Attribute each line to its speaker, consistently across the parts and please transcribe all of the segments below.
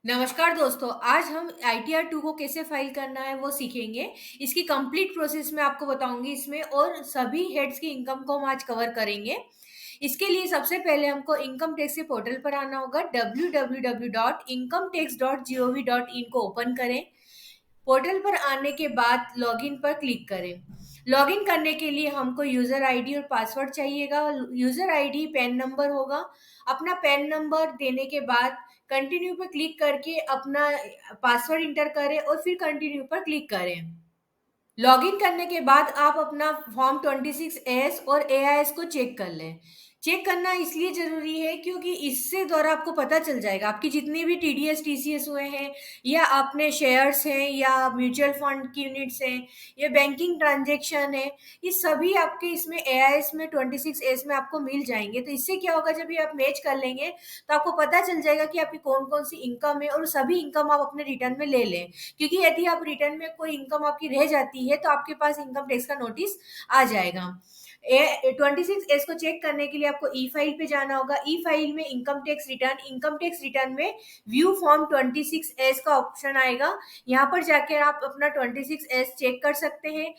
Speaker 1: नमस्कार दोस्तों, आज हम आईटीआर 2 को कैसे फाइल करना है वो सीखेंगे। इसकी कंप्लीट प्रोसेस मैं आपको बताऊंगी इसमें और सभी हेड्स की इनकम को हम आज कवर करेंगे। इसके लिए सबसे पहले हमको इनकम टैक्स के पोर्टल पर आना होगा। www.incometax.gov.in को ओपन करें। पोर्टल पर आने के बाद लॉगिन पर क्लिक करें। लॉगिन करने के लिए हमको यूजर आईडी और पासवर्ड चाहिएगा। यूजर आईडी पैन नंबर होगा। अपना पैन नंबर देने के बाद कंटिन्यू पर क्लिक करके अपना पासवर्ड इंटर करें और फिर कंटिन्यू पर क्लिक करें। लॉगिन करने के बाद आप अपना फॉर्म 26 एस और एआईएस को चेक कर लें। चेक करना इसलिए जरूरी है क्योंकि इससे द्वारा आपको पता चल जाएगा आपकी जितनी भी टीडीएस टीसीएस हुए हैं या अपने शेयर्स हैं या म्यूचुअल फंड की यूनिट्स हैं या बैंकिंग ट्रांजेक्शन है, ये सभी आपके इसमें एआईएस में 26 एस में आपको मिल जाएंगे। तो इससे क्या होगा, जब ये आप मैच कर लेंगे तो आपको पता चल जाएगा कि आपकी कौन कौन सी इनकम है और सभी इनकम आप अपने रिटर्न में ले लें। क्योंकि यदि आप रिटर्न में कोई इनकम आपकी रह जाती है तो आपके पास इनकम टैक्स का नोटिस आ जाएगा। 26 एस को चेक करने के लिए आपको ई फाइल पे जाना होगा। ई फाइल में इनकम टैक्स रिटर्न में व्यू फॉर्म 26 एस का ऑप्शन आएगा। यहाँ पर जाकर आप अपना 26 एस चेक कर सकते हैं।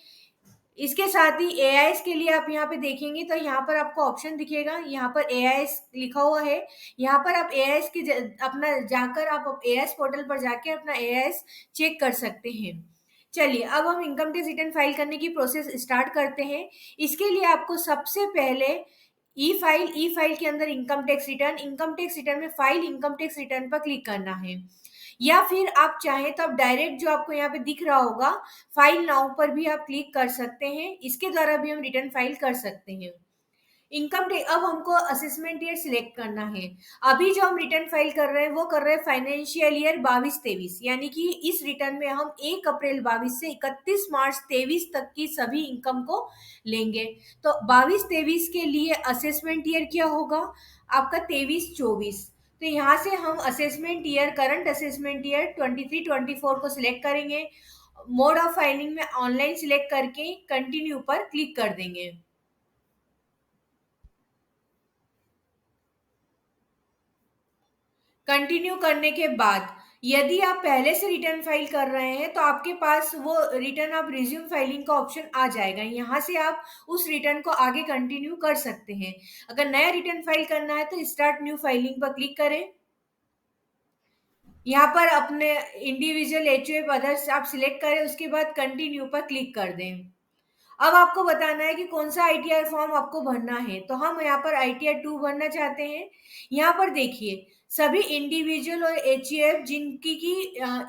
Speaker 1: इसके साथ ही एआईएस के लिए आप यहाँ पे देखेंगे तो यहाँ पर आपको ऑप्शन दिखेगा, यहाँ पर एआईएस लिखा हुआ है। यहाँ पर आप एआईएस की अपना जाकर आप एआईएस पोर्टल पर जाकर अपना एआईएस चेक कर सकते हैं। चलिए अब हम इनकम टैक्स रिटर्न फाइल करने की प्रोसेस स्टार्ट करते हैं। इसके लिए आपको सबसे पहले ई फाइल के अंदर इनकम टैक्स रिटर्न में फाइल इनकम टैक्स रिटर्न पर क्लिक करना है। या फिर आप चाहें तो आप डायरेक्ट जो आपको यहाँ पे दिख रहा होगा फाइल नाउ पर भी आप क्लिक कर सकते हैं। इसके द्वारा भी हम रिटर्न फाइल कर सकते हैं। इनकम टैक्स अब हमको असेसमेंट ईयर सिलेक्ट करना है। अभी जो हम रिटर्न फाइल कर रहे हैं वो कर रहे हैं फाइनेंशियल ईयर 22-23, यानी कि इस रिटर्न में हम 1 अप्रैल 22 से 31 मार्च 23 तक की सभी इनकम को लेंगे। तो 22-23 के लिए असेसमेंट ईयर क्या होगा आपका 23-24। तो यहाँ से हम assessment year current assessment year 23-24 को सिलेक्ट करेंगे। मोड ऑफ फाइलिंग में ऑनलाइन सिलेक्ट करके कंटिन्यू पर क्लिक कर देंगे। कंटिन्यू करने के बाद यदि आप पहले से रिटर्न फाइल कर रहे हैं तो आपके पास वो रिटर्न आप रिज्यूम फाइलिंग का ऑप्शन आ जाएगा। यहाँ से आप उस रिटर्न को आगे कंटिन्यू कर सकते हैं। अगर नया रिटर्न फाइल करना है तो स्टार्ट न्यू फाइलिंग पर क्लिक करें। यहाँ पर अपने इंडिविजुअल एचयूएफ अदर्स आप सिलेक्ट करें, उसके बाद कंटिन्यू पर क्लिक कर दें। अब आपको बताना है कि कौन सा आईटीआर फॉर्म आपको भरना है। तो हम यहाँ पर आईटीआर 2 भरना चाहते हैं। यहाँ पर देखिए सभी इंडिविजुअल और एचयूएफ जिनकी की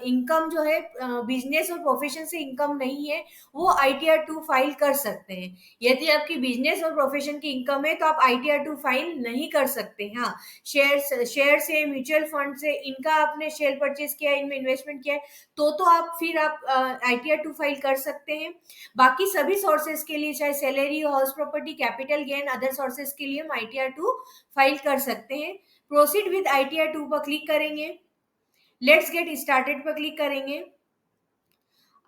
Speaker 1: इनकम जो है बिजनेस और प्रोफेशन से इनकम नहीं है वो आईटीआर 2 फाइल कर सकते हैं। यदि आपकी बिजनेस और प्रोफेशन की इनकम है तो आप आईटीआर 2 फाइल नहीं कर सकते। हाँ, शेयर से म्यूचुअल फंड से इनका आपने शेयर परचेज किया है, इनमें इन्वेस्टमेंट किया है तो आप फिर आप आईटीआर 2 फाइल कर सकते हैं। बाकी सभी सोर्सेज के लिए चाहे salary, house property, capital gain, other sources के लिए हम आईटीआर 2 फाइल कर सकते हैं। प्रोसीड विद आईटीआर 2 पर क्लिक करेंगे। लेट्स गेट स्टार्टेड पर क्लिक करेंगे।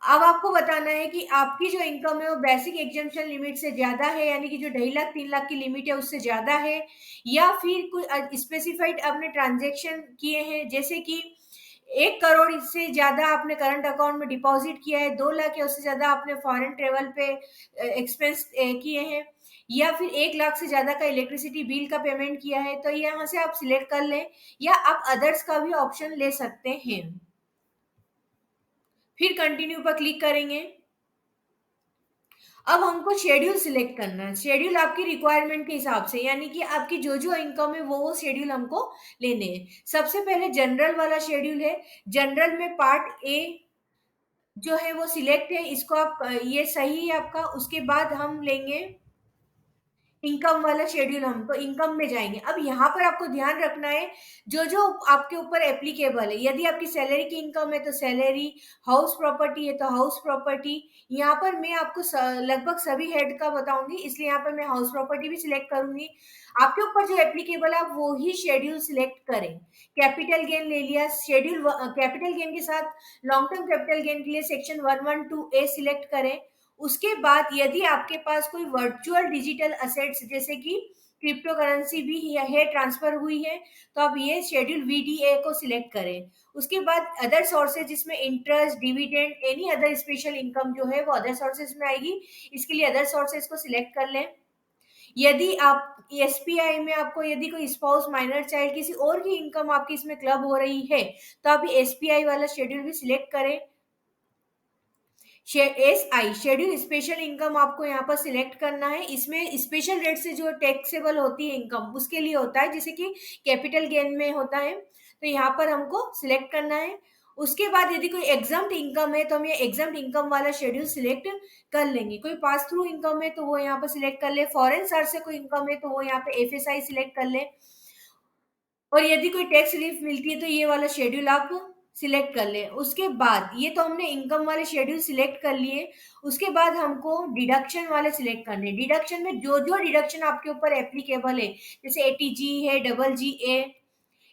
Speaker 1: अब आपको बताना है कि आपकी जो इनकम है वो बेसिक एग्जाम्पशन लिमिट से ज्यादा है, यानी कि जो 2.5 3 लाख की लिमिट है उससे ज्यादा है, या फिर कोई स्पेसिफाइड आपने ट्रांजेक्शन किए हैं जैसे कि 1 करोड़ इससे ज्यादा आपने करंट अकाउंट में डिपॉजिट किया है, 2 लाख या उससे ज्यादा आपने फॉरेन ट्रेवल पे एक्सपेंस किए हैं, या फिर 1 लाख से ज्यादा का इलेक्ट्रिसिटी बिल का पेमेंट किया है। तो यहाँ से आप सिलेक्ट कर लें या आप अदर्स का भी ऑप्शन ले सकते हैं। फिर कंटिन्यू पर क्लिक करेंगे। अब हमको शेड्यूल सिलेक्ट करना है। शेड्यूल आपकी रिक्वायरमेंट के हिसाब से, यानी कि आपकी जो जो इनकम है वो शेड्यूल हमको लेने हैं। सबसे पहले जनरल वाला शेड्यूल है। जनरल में पार्ट ए जो है वो सिलेक्ट है, इसको आप ये सही है आपका। उसके बाद हम लेंगे इनकम वाला शेड्यूल। हम तो इनकम में जाएंगे। अब यहाँ पर आपको ध्यान रखना है जो जो आपके ऊपर एप्लीकेबल है। यदि आपकी सैलरी की इनकम है तो सैलरी, हाउस प्रॉपर्टी है तो हाउस प्रॉपर्टी। यहाँ पर मैं आपको लगभग सभी हेड का बताऊंगी, इसलिए यहाँ पर मैं हाउस प्रॉपर्टी भी सिलेक्ट करूंगी। आपके ऊपर जो एप्लीकेबल है आप वो ही शेड्यूल सिलेक्ट करें। कैपिटल गेन ले लिया शेड्यूल, कैपिटल गेन के साथ लॉन्ग टर्म कैपिटल गेन के लिए सेक्शन 112A सिलेक्ट करें। उसके बाद यदि आपके पास कोई वर्चुअल डिजिटल असेट्स जैसे कि क्रिप्टो करेंसी भी है ट्रांसफर हुई है, तो आप ये शेड्यूल वीडीए को सिलेक्ट करें। उसके बाद अदर सोर्सेज, जिसमें interest, dividend, any other special income जो है वो अदर सोर्सेज में आएगी। इसके लिए अदर सोर्सेज को सिलेक्ट कर लें। यदि आप एसपीआई में आपको यदि कोई स्पाउस, माइनर चाइल्ड, किसी और की इनकम आपकी इसमें क्लब हो रही है, तो आप ये एसपीआई वाला शेड्यूल भी सिलेक्ट करें। एसआई शेड्यूल स्पेशल इनकम आपको यहाँ पर सिलेक्ट करना है। इसमें स्पेशल रेट से जो टैक्सेबल होती है इनकम उसके लिए होता है, जैसे कि कैपिटल गेन में होता है, तो यहाँ पर हमको सिलेक्ट करना है। उसके बाद यदि कोई एग्जाम्ड इनकम है तो हम ये एग्जाम्ड इनकम वाला शेड्यूल सिलेक्ट कर लेंगे। कोई पास थ्रू इनकम है तो वो यहाँ पर सिलेक्ट कर ले। फॉरेन सोर्स से कोई इनकम है तो वो यहाँ पे एफएसआई सिलेक्ट कर ले। और यदि कोई टैक्स रिलीफ मिलती है तो ये वाला शेड्यूल आप सिलेक्ट कर लें। उसके बाद ये तो हमने इनकम वाले शेड्यूल सिलेक्ट कर लिए। उसके बाद हमको डिडक्शन वाले सिलेक्ट करने। डिडक्शन में जो जो डिडक्शन आपके ऊपर एप्लीकेबल है, जैसे एटीजी है, डबल जी ए,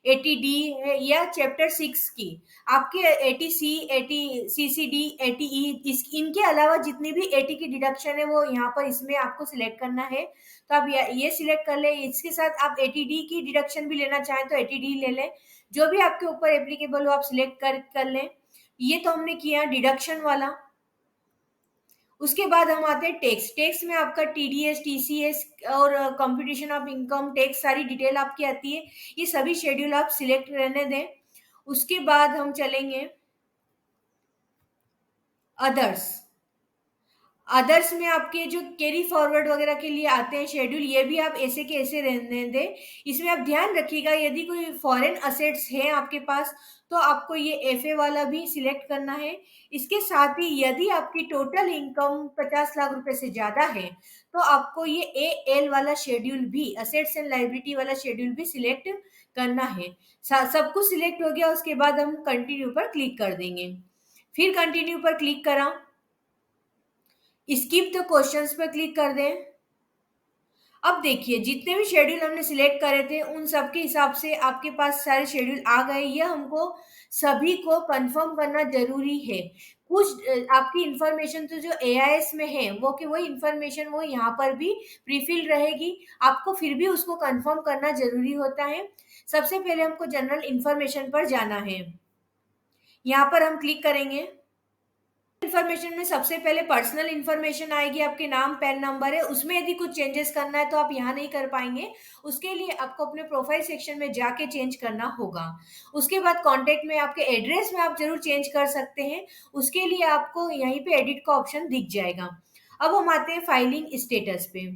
Speaker 1: एटीडी है, या चैप्टर 6 की आपके एटीसी, एटी सीसीडी, एटीई, इस इनके अलावा जितनी भी एटी की डिडक्शन है वो यहाँ पर इसमें आपको सिलेक्ट करना है। तो आप ये सिलेक्ट कर ले। इसके साथ आप एटीडी की डिडक्शन भी लेना चाहें तो एटीडी ले लें। जो भी आपके ऊपर एप्लीकेबल हो आप सिलेक्ट कर लें। ये तो हमने किया डिडक्शन वाला। उसके बाद हम आते हैं टैक्स। टैक्स में आपका टीडीएस, टीसीएस और कंप्यूटेशन ऑफ इनकम टैक्स सारी डिटेल आपकी आती है। ये सभी शेड्यूल आप सिलेक्ट रहने दें। उसके बाद हम चलेंगे अदर्स। अदर्स में आपके जो कैरी फॉरवर्ड वगैरह के लिए आते हैं शेड्यूल, ये भी आप ऐसे के ऐसे रहने दें। इसमें आप ध्यान रखिएगा यदि कोई फॉरेन असेट्स हैं आपके पास तो आपको ये एफए वाला भी सिलेक्ट करना है। इसके साथ ही यदि आपकी टोटल इनकम 50 लाख रुपए से ज्यादा है तो आपको ये एएल वाला शेड्यूल भी, असेट्स एंड लायबिलिटी वाला शेड्यूल भी सिलेक्ट करना है। सब कुछ सिलेक्ट हो गया, उसके बाद हम कंटिन्यू पर क्लिक कर देंगे। फिर कंटिन्यू पर क्लिक करा, स्किप द क्वेश्चंस पर क्लिक कर दें। अब देखिए जितने भी शेड्यूल हमने सिलेक्ट करे थे उन सब के हिसाब से आपके पास सारे शेड्यूल आ गए। यह हमको सभी को कंफर्म करना जरूरी है। कुछ आपकी इंफॉर्मेशन तो जो एआईएस में है वो कि वही इंफॉर्मेशन वो यहाँ पर भी प्रीफिल रहेगी, आपको फिर भी उसको कंफर्म करना जरूरी होता है। सबसे पहले हमको जनरल इंफॉर्मेशन पर जाना है। यहाँ पर हम क्लिक करेंगे। इन्फॉर्मेशन में सबसे पहले पर्सनल इन्फॉर्मेशन आएगी, आपके नाम, पैन नंबर है। उसमें यदि कुछ चेंजेस करना है तो आप यहाँ नहीं कर पाएंगे, उसके लिए आपको अपने प्रोफाइल सेक्शन में जाके चेंज करना होगा। उसके बाद कॉन्टेक्ट में आपके एड्रेस में आप जरूर चेंज कर सकते हैं, उसके लिए आपको यहीं पे एडिट का ऑप्शन दिख जाएगा। अब हम आते हैं फाइलिंग स्टेटस पे।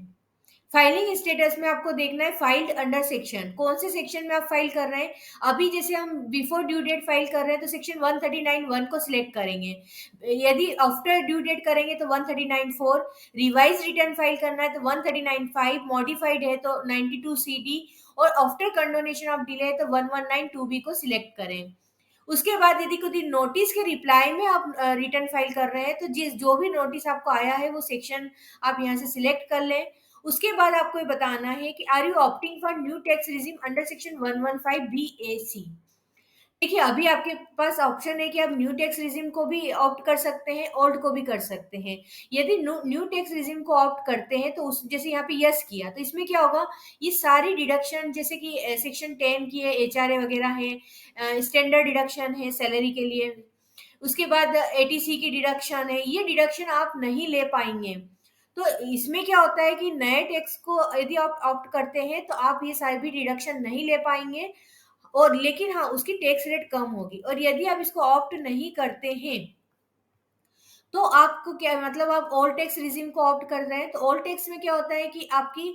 Speaker 1: फाइलिंग स्टेटस में आपको देखना है फाइल्ड अंडर सेक्शन, कौन से सेक्शन में आप फाइल कर रहे हैं। अभी जैसे हम बिफोर ड्यू डेट फाइल कर रहे हैं तो सेक्शन 139(1) को सिलेक्ट करेंगे। यदि आफ्टर ड्यू डेट करेंगे तो 139(4), रिवाइज रिटर्न फाइल करना है तो 139(5), मॉडिफाइड है तो 92CD, और आफ्टर कंडोनेशन ऑफ डिले है तो 1192B को सिलेक्ट करें। उसके बाद यदि कोई नोटिस के रिप्लाई में आप रिटर्न फाइल कर रहे हैं तो जो भी नोटिस आपको आया है वो सेक्शन आप यहाँ से सिलेक्ट कर लें। उसके बाद आपको ये बताना है कि are you opting for new tax regime under section 115BAC। देखिए अभी आपके पास ऑप्शन है कि आप न्यू टैक्स रिजिम को भी ऑप्ट कर सकते हैं, ओल्ड को भी कर सकते हैं। यदि न्यू टैक्स रिजिम को ऑप्ट करते हैं तो उस जैसे यहाँ पे यस किया तो इसमें क्या होगा, ये सारी डिडक्शन जैसे कि सेक्शन 10 की है, एचआरए वगैरह है, स्टैंडर्ड डिडक्शन है सैलरी के लिए, उसके बाद एटीसी की डिडक्शन है, ये डिडक्शन आप नहीं ले पाएंगे। तो इसमें क्या होता है कि नए टैक्स को यदि आप ऑप्ट करते हैं तो आप ये सारी भी डिडक्शन नहीं ले पाएंगे, और लेकिन हाँ उसकी टैक्स रेट कम होगी। और यदि आप इसको ऑप्ट नहीं करते हैं तो आपको क्या मतलब, आप ऑल टैक्स रिजिम को ऑप्ट कर रहे हैं तो ऑल टैक्स में क्या होता है कि आपकी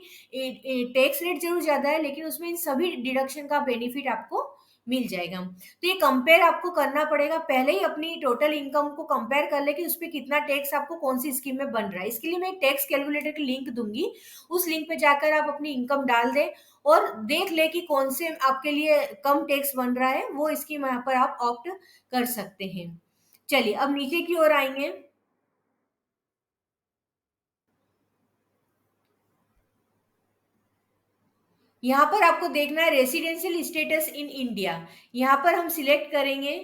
Speaker 1: टैक्स रेट जरूर ज्यादा है लेकिन उसमें इन सभी डिडक्शन का बेनिफिट आपको मिल जाएगा। तो ये कंपेयर आपको करना पड़ेगा, पहले ही अपनी टोटल इनकम को कंपेयर कर ले कि उस पर कितना टैक्स आपको कौन सी स्कीम में बन रहा है। इसके लिए मैं टैक्स कैलकुलेटर की लिंक दूंगी, उस लिंक पे जाकर आप अपनी इनकम डाल दें और देख ले कि कौन से आपके लिए कम टैक्स बन रहा है, वो स्कीम यहाँ पर आप ऑप्ट कर सकते हैं। चलिए अब नीचे की ओर आएंगे। यहाँ पर आपको देखना है रेसिडेंशियल स्टेटस इन इंडिया। यहाँ पर हम सिलेक्ट करेंगे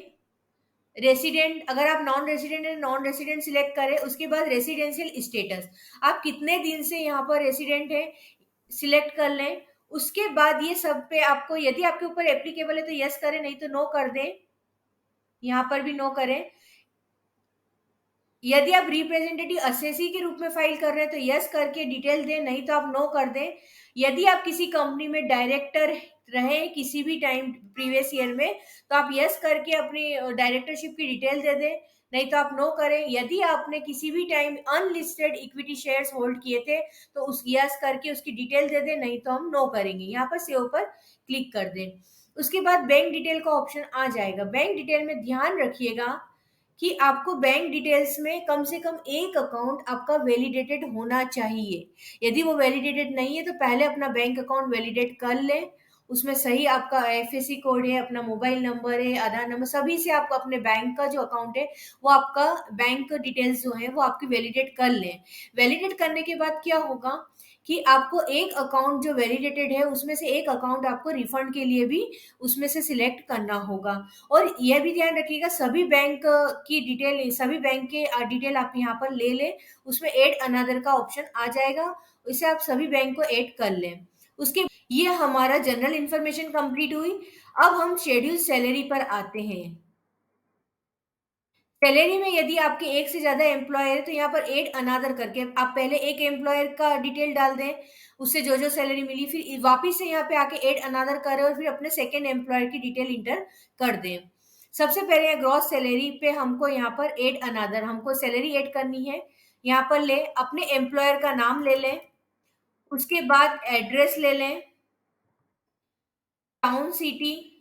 Speaker 1: रेसिडेंट, अगर आप नॉन रेसिडेंट है नॉन रेसिडेंट सिलेक्ट करें। उसके बाद रेसिडेंशियल स्टेटस, आप कितने दिन से यहाँ पर रेसिडेंट है सिलेक्ट कर लें। उसके बाद ये सब पे आपको यदि आपके ऊपर एप्लीकेबल है तो यस करें, नहीं तो नो कर दें। यहाँ पर भी नो करें। यदि आप रिप्रेजेंटेटिव असेसी के रूप में फाइल कर रहे हैं तो यस करके डिटेल दें, नहीं तो आप नो कर दें। यदि आप किसी कंपनी में डायरेक्टर रहे किसी भी टाइम प्रीवियस ईयर में तो आप यस करके अपनी डायरेक्टरशिप की डिटेल दे दें, नहीं तो आप नो करें। यदि आपने किसी भी time unlisted equity shares hold किए थे तो उस यस करके उसकी डिटेल दे दें, नहीं तो हम नो करेंगे। यहाँ पर सेव पर क्लिक कर दें। उसके बाद बैंक डिटेल का ऑप्शन आ जाएगा। बैंक डिटेल में ध्यान रखिएगा कि आपको बैंक डिटेल्स में कम से कम एक अकाउंट आपका वैलिडेटेड होना चाहिए। यदि वो वैलिडेटेड नहीं है तो पहले अपना बैंक अकाउंट वैलिडेट कर लें। उसमें सही आपका आईएफएससी कोड है, अपना मोबाइल नंबर है, आधार नंबर, सभी से आपका अपने बैंक का जो अकाउंट है वो आपका बैंक डिटेल्स जो है वो आपकी वैलिडेट कर लें। वैलिडेट करने के बाद क्या होगा कि आपको एक अकाउंट जो वैलिडेटेड है उसमें से एक अकाउंट आपको रिफंड के लिए भी उसमें से सिलेक्ट करना होगा। और यह भी ध्यान रखिएगा सभी बैंक की डिटेल, सभी बैंक के डिटेल आप यहाँ पर ले लें। उसमें ऐड अनदर का ऑप्शन आ जाएगा, इसे आप सभी बैंक को ऐड कर लें। उसके ये हमारा जनरल इंफॉर्मेशन कंप्लीट हुई। अब हम शेड्यूल सैलरी पर आते हैं। सैलरी में यदि आपके एक से ज्यादा एम्प्लॉयर है तो यहाँ पर एड अनादर करके आप पहले एक एम्प्लॉयर का डिटेल डाल दें, उससे जो जो सैलरी मिली, फिर वापिस से यहाँ पे आके एड अनादर करें और फिर अपने सेकेंड एम्प्लॉयर की डिटेल इंटर कर दें। सबसे पहले ग्रॉस सैलरी पे हमको यहाँ पर एड अनादर, हमको सैलरी ऐड करनी है। यहाँ पर ले अपने एम्प्लॉयर का नाम ले लें, उसके बाद एड्रेस ले लें, टाउन सिटी,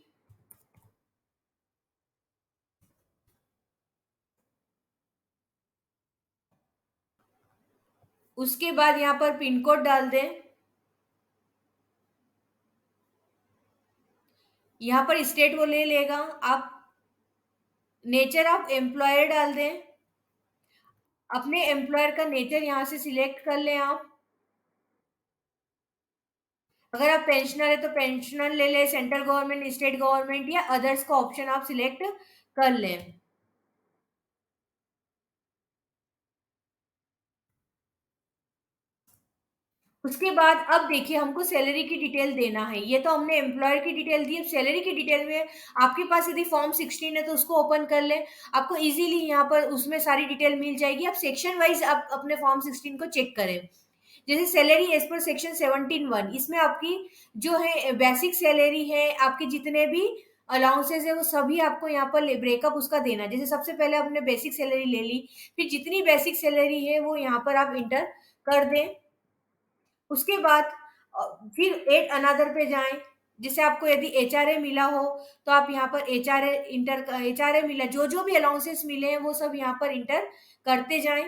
Speaker 1: उसके बाद यहाँ पर पिन कोड डाल दें। यहाँ पर स्टेट वो ले लेगा। आप नेचर ऑफ एम्प्लॉयर डाल दें, अपने एम्प्लॉयर का नेचर यहाँ से सिलेक्ट कर लें आप। अगर आप पेंशनर है तो पेंशनर ले लें, सेंट्रल गवर्नमेंट, स्टेट गवर्नमेंट या अदर्स का ऑप्शन आप सिलेक्ट कर लें। उसके बाद अब देखिए हमको सैलरी की डिटेल देना है। ये तो हमने एम्प्लॉयर की डिटेल दी, अब सैलरी की डिटेल में आपके पास यदि फॉर्म 16 है तो उसको ओपन कर लें। आपको इजीली यहाँ पर उसमें सारी डिटेल मिल जाएगी। आप सेक्शन वाइज आप अपने फॉर्म 16 को चेक करें। जैसे सैलरी एज पर सेक्शन 17(1), इसमें आपकी जो है बेसिक सैलरी है, आपके जितने भी अलाउंसेस है वो सभी आपको यहाँ पर ब्रेकअप उसका देना है। जैसे सबसे पहले आपने बेसिक सैलरी ले ली, फिर जितनी बेसिक सैलरी है वो यहाँ पर आप इंटर कर दें। उसके बाद फिर एड अनदर पे जाएं। जैसे आपको यदि एचआरए मिला हो तो आप यहाँ पर एचआरए मिला, जो जो भी अलाउंसेस मिले हैं वो सब यहाँ पर इंटर करते जाएं।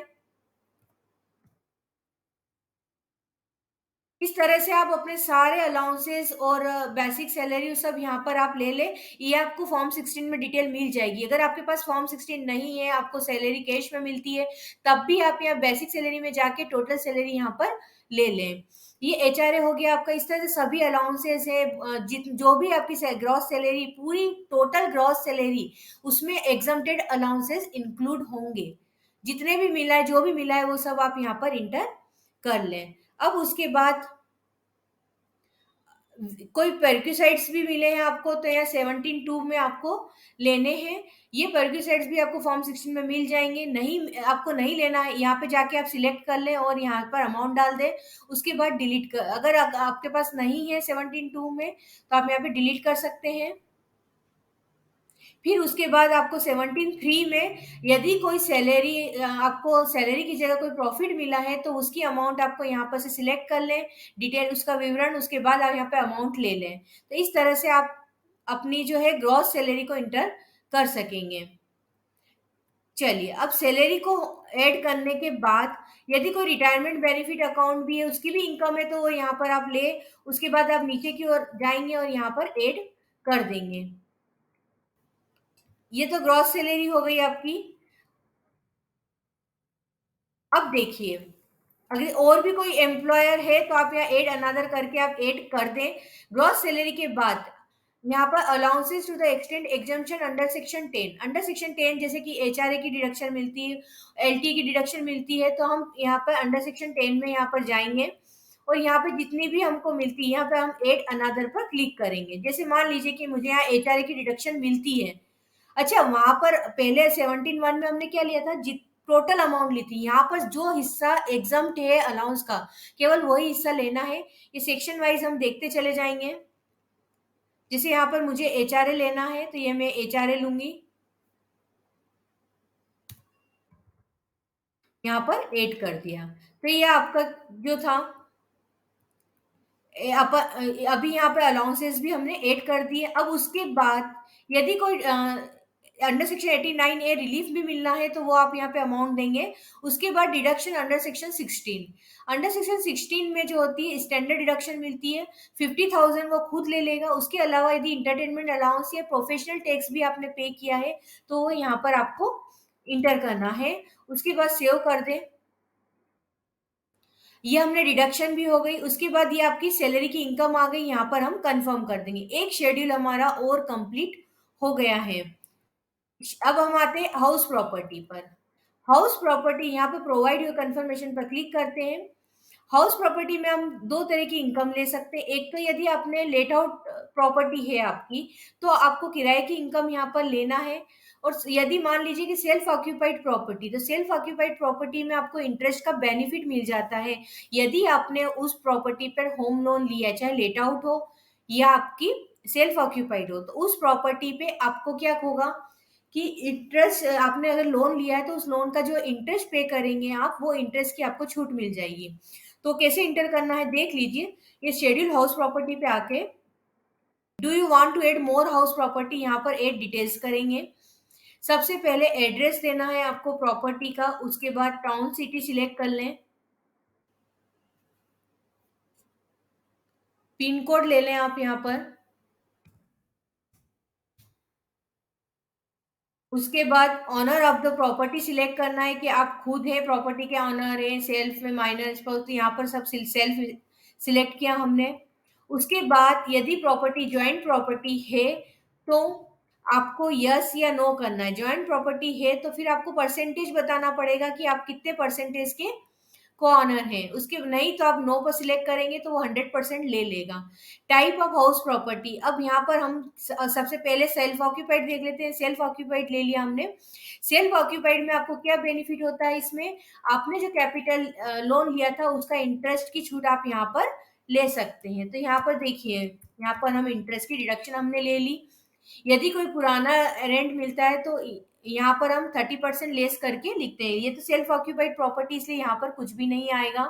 Speaker 1: इस तरह से आप अपने सारे अलाउंसेस और बेसिक सैलरी सब यहाँ पर आप ले लें। ये आपको फॉर्म 16 में डिटेल मिल जाएगी। अगर आपके पास फॉर्म 16 नहीं है, आपको सैलरी कैश में मिलती है, तब भी आप यहाँ बेसिक सैलरी में जाके टोटल सैलरी यहाँ पर ले लें। ये एचआरए हो गया आपका। इस तरह से सभी अलाउंसेस है, जो भी आपकी ग्रॉस सैलरी, पूरी टोटल ग्रॉस सैलरी, उसमें एग्जम्प्टेड अलाउंसेस इंक्लूड होंगे। जितने भी मिला है, जो भी मिला है वो सब आप यहाँ पर इंटर कर लें। अब उसके बाद कोई पेर्क्यूसाइड्स भी मिले हैं आपको तो यहाँ 17(2) में आपको लेने हैं। ये पेर्क्यूसाइड्स भी आपको फॉर्म 16 में मिल जाएंगे। नहीं, आपको नहीं लेना है, यहाँ पे जाके आप सिलेक्ट कर लें और यहाँ पर अमाउंट डाल दें। उसके बाद डिलीट कर, अगर आपके पास नहीं है 17(2) में तो आप यहाँ पे डिलीट कर सकते हैं। फिर उसके बाद आपको 17(3) में यदि कोई सैलरी, आपको सैलरी की जगह कोई प्रॉफिट मिला है तो उसकी अमाउंट आपको यहाँ पर से सिलेक्ट कर लें, डिटेल उसका विवरण, उसके बाद आप यहाँ पे अमाउंट ले लें। तो इस तरह से आप अपनी जो है ग्रॉस सैलरी को इंटर कर सकेंगे। चलिए, अब सैलरी को ऐड करने के बाद यदि कोई रिटायरमेंट बेनिफिट अकाउंट भी है, उसकी भी इनकम है तो वो यहाँ पर आप ले, उसके बाद आप नीचे की ओर जाएंगे और यहाँ पर ऐड कर देंगे। ये तो ग्रॉस सैलरी हो गई आपकी। अब देखिए, अगर और भी कोई एम्प्लॉयर है तो आप यहाँ एड अनदर करके आप ऐड कर दें। ग्रॉस सैलरी के बाद यहाँ पर allowances to the extent exemption under section 10, under section 10 जैसे कि एचआरए की डिडक्शन मिलती है, एलटी की डिडक्शन मिलती है, तो हम यहाँ पर अंडर सेक्शन 10 में यहाँ पर जाएंगे। और यहाँ पे जितनी भी हमको मिलती है, यहाँ पे हम एड अनदर पर क्लिक करेंगे। जैसे मान लीजिए कि मुझे यहाँ एचआरए की डिडक्शन मिलती है। अच्छा, वहां पर पहले 17(1) में हमने क्या लिया था, टोटल अमाउंट ली थी। यहाँ पर जो हिस्सा एग्जम्प्ट है अलाउंस का, केवल वही हिस्सा लेना है। ये सेक्शन वाइज हम देखते चले जाएंगे। जैसे यहाँ पर मुझे एचआरए लेना है, तो ये मैं एचआरए लूंगी, यहाँ पर ऐड कर दिया। तो ये आपका जो था, अभी यहाँ पे अलाउंसेस भी हमने ऐड कर दिए। अब उसके बाद यदि कोई अंडर सेक्शन 89A रिलीफ भी मिलना है, तो वो आप यहाँ पे अमाउंट देंगे। उसके बाद deduction under section 16। Under section 16 में जो होती है स्टैंडर्ड डिडक्शन मिलती है, 50,000 वो खुद ले लेगा। उसके अलावा यदि इंटरटेनमेंट अलाउंस या प्रोफेशनल टैक्स भी आपने पे किया है, तो वो यहाँ पर आपको इंटर करना है। उसके बाद सेव कर दें। ये हमने डिडक्शन भी हो गई। उसके बाद ये आपकी सैलरी की इनकम आ गई, यहाँ पर हम कंफर्म कर देंगे। एक शेड्यूल हमारा और कंप्लीट हो गया है। अब हम आते हैं हाउस प्रॉपर्टी पर। हाउस प्रॉपर्टी, यहाँ पे प्रोवाइड योर कंफर्मेशन पर क्लिक करते हैं। हाउस प्रॉपर्टी में हम दो तरह की इनकम ले सकते हैं। एक तो यदि आपने लेट आउट प्रॉपर्टी है आपकी, तो आपको किराए की इनकम यहाँ पर लेना है। और यदि मान लीजिए कि सेल्फ ऑक्यूपाइड प्रॉपर्टी, तो सेल्फ ऑक्यूपाइड प्रॉपर्टी में आपको इंटरेस्ट का बेनिफिट मिल जाता है यदि आपने उस प्रॉपर्टी पर होम लोन लिया, चाहे लेट आउट हो या आपकी सेल्फ ऑक्यूपाइड हो। तो उस प्रॉपर्टी पे आपको क्या होगा कि इंटरेस्ट, आपने अगर लोन लिया है तो उस लोन का जो इंटरेस्ट पे करेंगे आप, वो इंटरेस्ट की आपको छूट मिल जाएगी। तो कैसे इंटर करना है देख लीजिए। ये शेड्यूल हाउस प्रॉपर्टी पे आके do you want to add more house property, यहाँ पर ऐड डिटेल्स करेंगे। सबसे पहले एड्रेस देना है आपको प्रॉपर्टी का। उसके बाद टाउन सिटी सिलेक्ट कर लें, पिन कोड ले लें आप यहाँ पर। उसके बाद owner of the property select करना है कि आप खुद है प्रॉपर्टी के ऑनर है, सेल्फ में, माइनर स्पाउस, तो यहाँ पर सब सेल्फ सिलेक्ट किया हमने। उसके बाद यदि प्रॉपर्टी ज्वाइंट प्रॉपर्टी है, तो आपको यस या नो करना है। ज्वाइंट प्रॉपर्टी है तो फिर आपको परसेंटेज बताना पड़ेगा कि आप कितने परसेंटेज के को ऑनर है। उसके नहीं तो आप नो पर सिलेक्ट करेंगे तो वो 100% ले लेगा। टाइप ऑफ हाउस प्रॉपर्टी, अब यहाँ पर हम सबसे पहले सेल्फ ऑक्यूपाइड देख लेते हैं। सेल्फ ऑक्यूपाइड ले लिया हमने। सेल्फ ऑक्यूपाइड में आपको क्या बेनिफिट होता है, इसमें आपने जो कैपिटल लोन लिया था उसका इंटरेस्ट की छूट आप यहाँ पर ले सकते हैं। तो यहाँ पर देखिए, यहाँ पर हम इंटरेस्ट की डिडक्शन हमने ले ली। यदि कोई पुराना रेंट मिलता है तो यहाँ पर हम 30% लेस करके लिखते हैं। ये तो सेल्फ ऑक्यूपाइड प्रॉपर्टी, इसलिए यहाँ पर कुछ भी नहीं आएगा।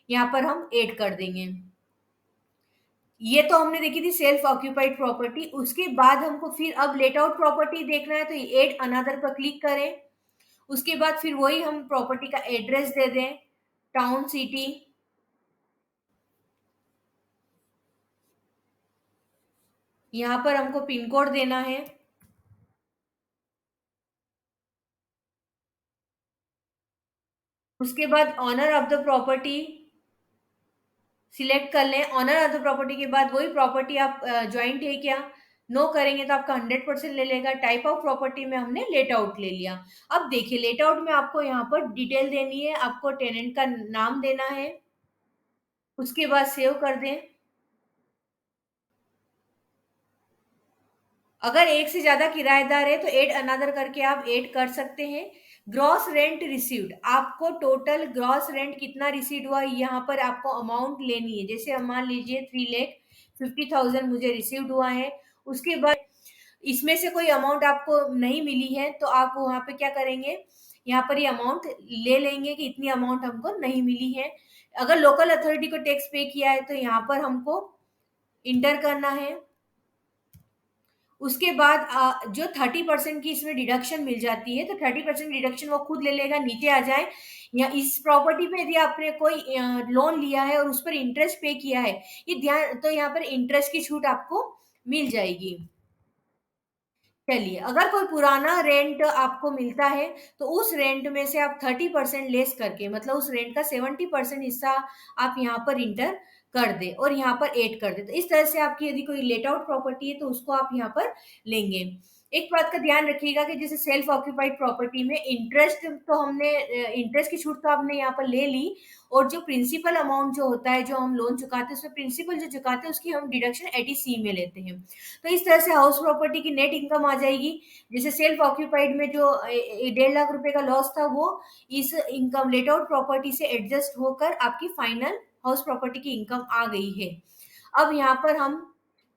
Speaker 1: यहाँ पर हम ऐड कर देंगे। ये तो हमने देखी थी सेल्फ ऑक्यूपाइड प्रॉपर्टी। उसके बाद हमको फिर अब लेट आउट प्रॉपर्टी देखना है, तो ऐड अनदर पर क्लिक करें। उसके बाद फिर वही हम प्रॉपर्टी का एड्रेस दे दें, टाउन सिटी। यहाँ पर हमको पिन कोड देना है। उसके बाद owner of the property select कर लें। ऑनर ऑफ द प्रॉपर्टी के बाद वही प्रॉपर्टी आप ज्वाइंट है क्या, नो करेंगे तो आपका 100% ले लेगा। टाइप ऑफ प्रॉपर्टी में हमने लेट आउट ले लिया। अब देखिए लेट आउट में आपको यहाँ पर डिटेल देनी है, आपको टेनेंट का नाम देना है। उसके बाद सेव कर दें। अगर एक से ज्यादा किराएदार है तो एड अनदर करके आप ऐड कर सकते हैं। ग्रॉस रेंट रिसीव्ड, आपको टोटल ग्रॉस रेंट कितना रिसीव हुआ यहाँ पर आपको अमाउंट लेनी है। जैसे हम मान लीजिए 3,50,000 मुझे रिसीव्ड हुआ है। उसके बाद इसमें से कोई अमाउंट आपको नहीं मिली है तो आप वहां पे क्या करेंगे, यहाँ पर ये अमाउंट ले लेंगे कि इतनी अमाउंट हमको नहीं मिली है। अगर लोकल अथॉरिटी को टैक्स पे किया है तो यहाँ पर हमको इंटर करना है। उसके बाद जो 30% की इसमें डिडक्शन मिल जाती है, तो 30% डिडक्शन वो खुद ले लेगा। नीचे आ जाए, या इस प्रॉपर्टी पे यदि आपने कोई लोन लिया है और उस पर इंटरेस्ट पे किया है, ये ध्यान, तो यहाँ पर इंटरेस्ट की छूट आपको मिल जाएगी। चलिए, अगर कोई पुराना रेंट आपको मिलता है तो उस रेंट में से आप 30% लेस करके, मतलब उस रेंट का 70% हिस्सा आप यहाँ पर इंटर कर दे और यहाँ पर ऐड कर दे। तो इस तरह से आपकी यदि कोई लेट आउट प्रॉपर्टी है तो उसको आप यहाँ पर लेंगे। एक बात का ध्यान रखिएगा कि जैसे सेल्फ ऑक्यूपाइड प्रॉपर्टी में इंटरेस्ट तो हमने इंटरेस्ट की छूट तो आपने यहाँ पर ले ली, और जो प्रिंसिपल अमाउंट जो होता है जो हम लोन चुकाते हैं उसमें प्रिंसिपल जो चुकाते हैं उसकी हम डिडक्शन एटीसी में लेते हैं। तो इस तरह से हाउस प्रॉपर्टी की नेट इनकम आ जाएगी। जैसे सेल्फ ऑक्यूपाइड में जो 1.5 लाख रुपए का लॉस था वो इस इनकम लेट आउट प्रॉपर्टी से एडजस्ट होकर आपकी फाइनल हाउस प्रॉपर्टी की इनकम आ गई है। अब यहाँ पर हम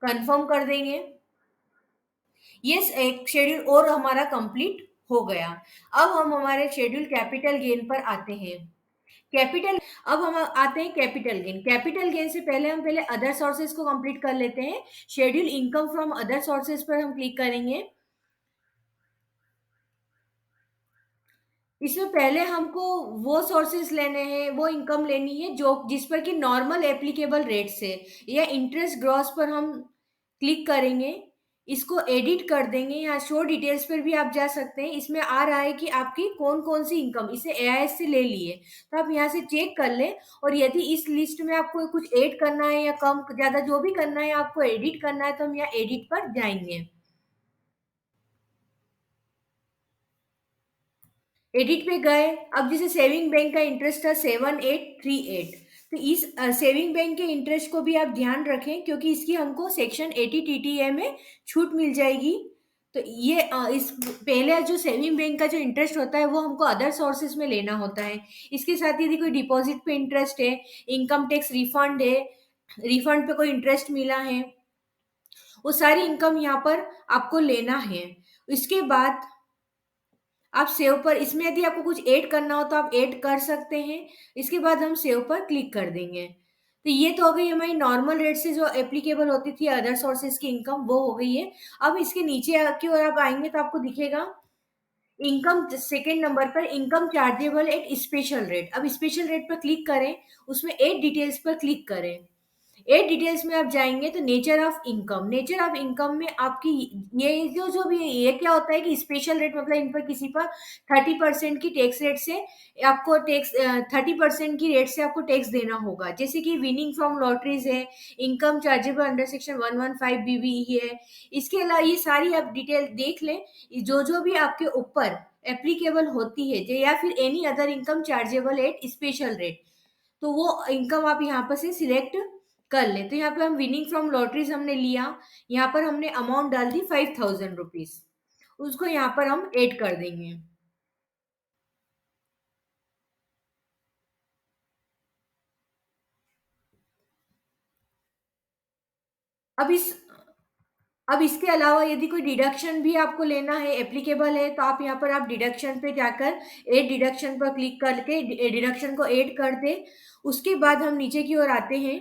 Speaker 1: कंफर्म कर देंगे। ये एक शेड्यूल और हमारा कंप्लीट हो गया। अब हम हमारे शेड्यूल कैपिटल गेन पर आते हैं। कैपिटल अब हम आते हैं कैपिटल गेन। कैपिटल गेन से पहले हम पहले अदर सोर्सेज को कंप्लीट कर लेते हैं। Schedule income from other sources पर हम क्लिक करेंगे। इसमें पहले हमको वो सोर्सेस लेने हैं, वो इनकम लेनी है जो जिस पर कि नॉर्मल एप्लीकेबल रेट से या इंटरेस्ट ग्रॉस पर हम क्लिक करेंगे। इसको एडिट कर देंगे। यहाँ शो डिटेल्स पर भी आप जा सकते हैं। इसमें आ रहा है कि आपकी कौन कौन सी इनकम इसे एआईएस से ले ली है, तो आप यहाँ से चेक कर लें। और यदि इस लिस्ट में आपको कुछ ऐड करना है या कम ज्यादा जो भी करना है आपको एडिट करना है, तो हम यहाँ एडिट पर जाएंगे। एडिट पे गए। अब जैसे सेविंग बैंक का इंटरेस्ट था 7838, तो इस सेविंग बैंक के इंटरेस्ट को भी आप ध्यान रखें क्योंकि इसकी हमको सेक्शन 80 टीटीए में छूट मिल जाएगी। तो ये इस पहले जो सेविंग बैंक का जो इंटरेस्ट होता है वो हमको अदर सोर्सेज में लेना होता है। इसके साथ यदि कोई डिपॉजिट पे इंटरेस्ट है, इनकम टैक्स रिफंड है, रिफंड पे कोई इंटरेस्ट मिला है, वो सारी इनकम यहाँ पर आपको लेना है। इसके बाद आप सेव पर, इसमें यदि आपको कुछ ऐड करना हो तो आप ऐड कर सकते हैं। इसके बाद हम सेव पर क्लिक कर देंगे। तो ये तो हो गई हमारी नॉर्मल रेट से जो एप्लीकेबल होती थी अदर सोर्सेज की इनकम, वो हो गई है। अब इसके नीचे की ओर आप आएंगे तो आपको दिखेगा इनकम, सेकेंड नंबर पर income chargeable eight special rate. अब स्पेशल रेट पर क्लिक करें, उसमें एड डिटेल्स पर क्लिक करें। एड डिटेल्स में आप जाएंगे तो nature of income, nature of income में आपकी ये जो भी ये क्या होता है कि स्पेशल रेट मतलब इन पर किसी पर 30% की टैक्स रेट से आपको टैक्स 30% की रेट से आपको टैक्स देना होगा। जैसे कि विनिंग फ्रॉम लॉटरीज है, इनकम चार्जेबल अंडर सेक्शन 115 बीबी है। इसके अलावा ये सारी आप डिटेल देख लें, जो भी आपके ऊपर एप्लीकेबल होती है या फिर any other income chargeable eight special rate, तो वो इनकम आप यहाँ पर से सिलेक्ट कर ले। तो यहाँ पे हम विनिंग फ्रॉम लॉटरीज हमने लिया, यहाँ पर हमने अमाउंट डाल दी 5000 रुपीज, उसको यहाँ पर हम ऐड कर देंगे। अब इस अब इसके अलावा यदि कोई डिडक्शन भी आपको लेना है, एप्लीकेबल है, तो आप यहाँ पर आप डिडक्शन पे जाकर ऐड डिडक्शन पर क्लिक करके डिडक्शन को ऐड कर दे। उसके बाद हम नीचे की ओर आते हैं।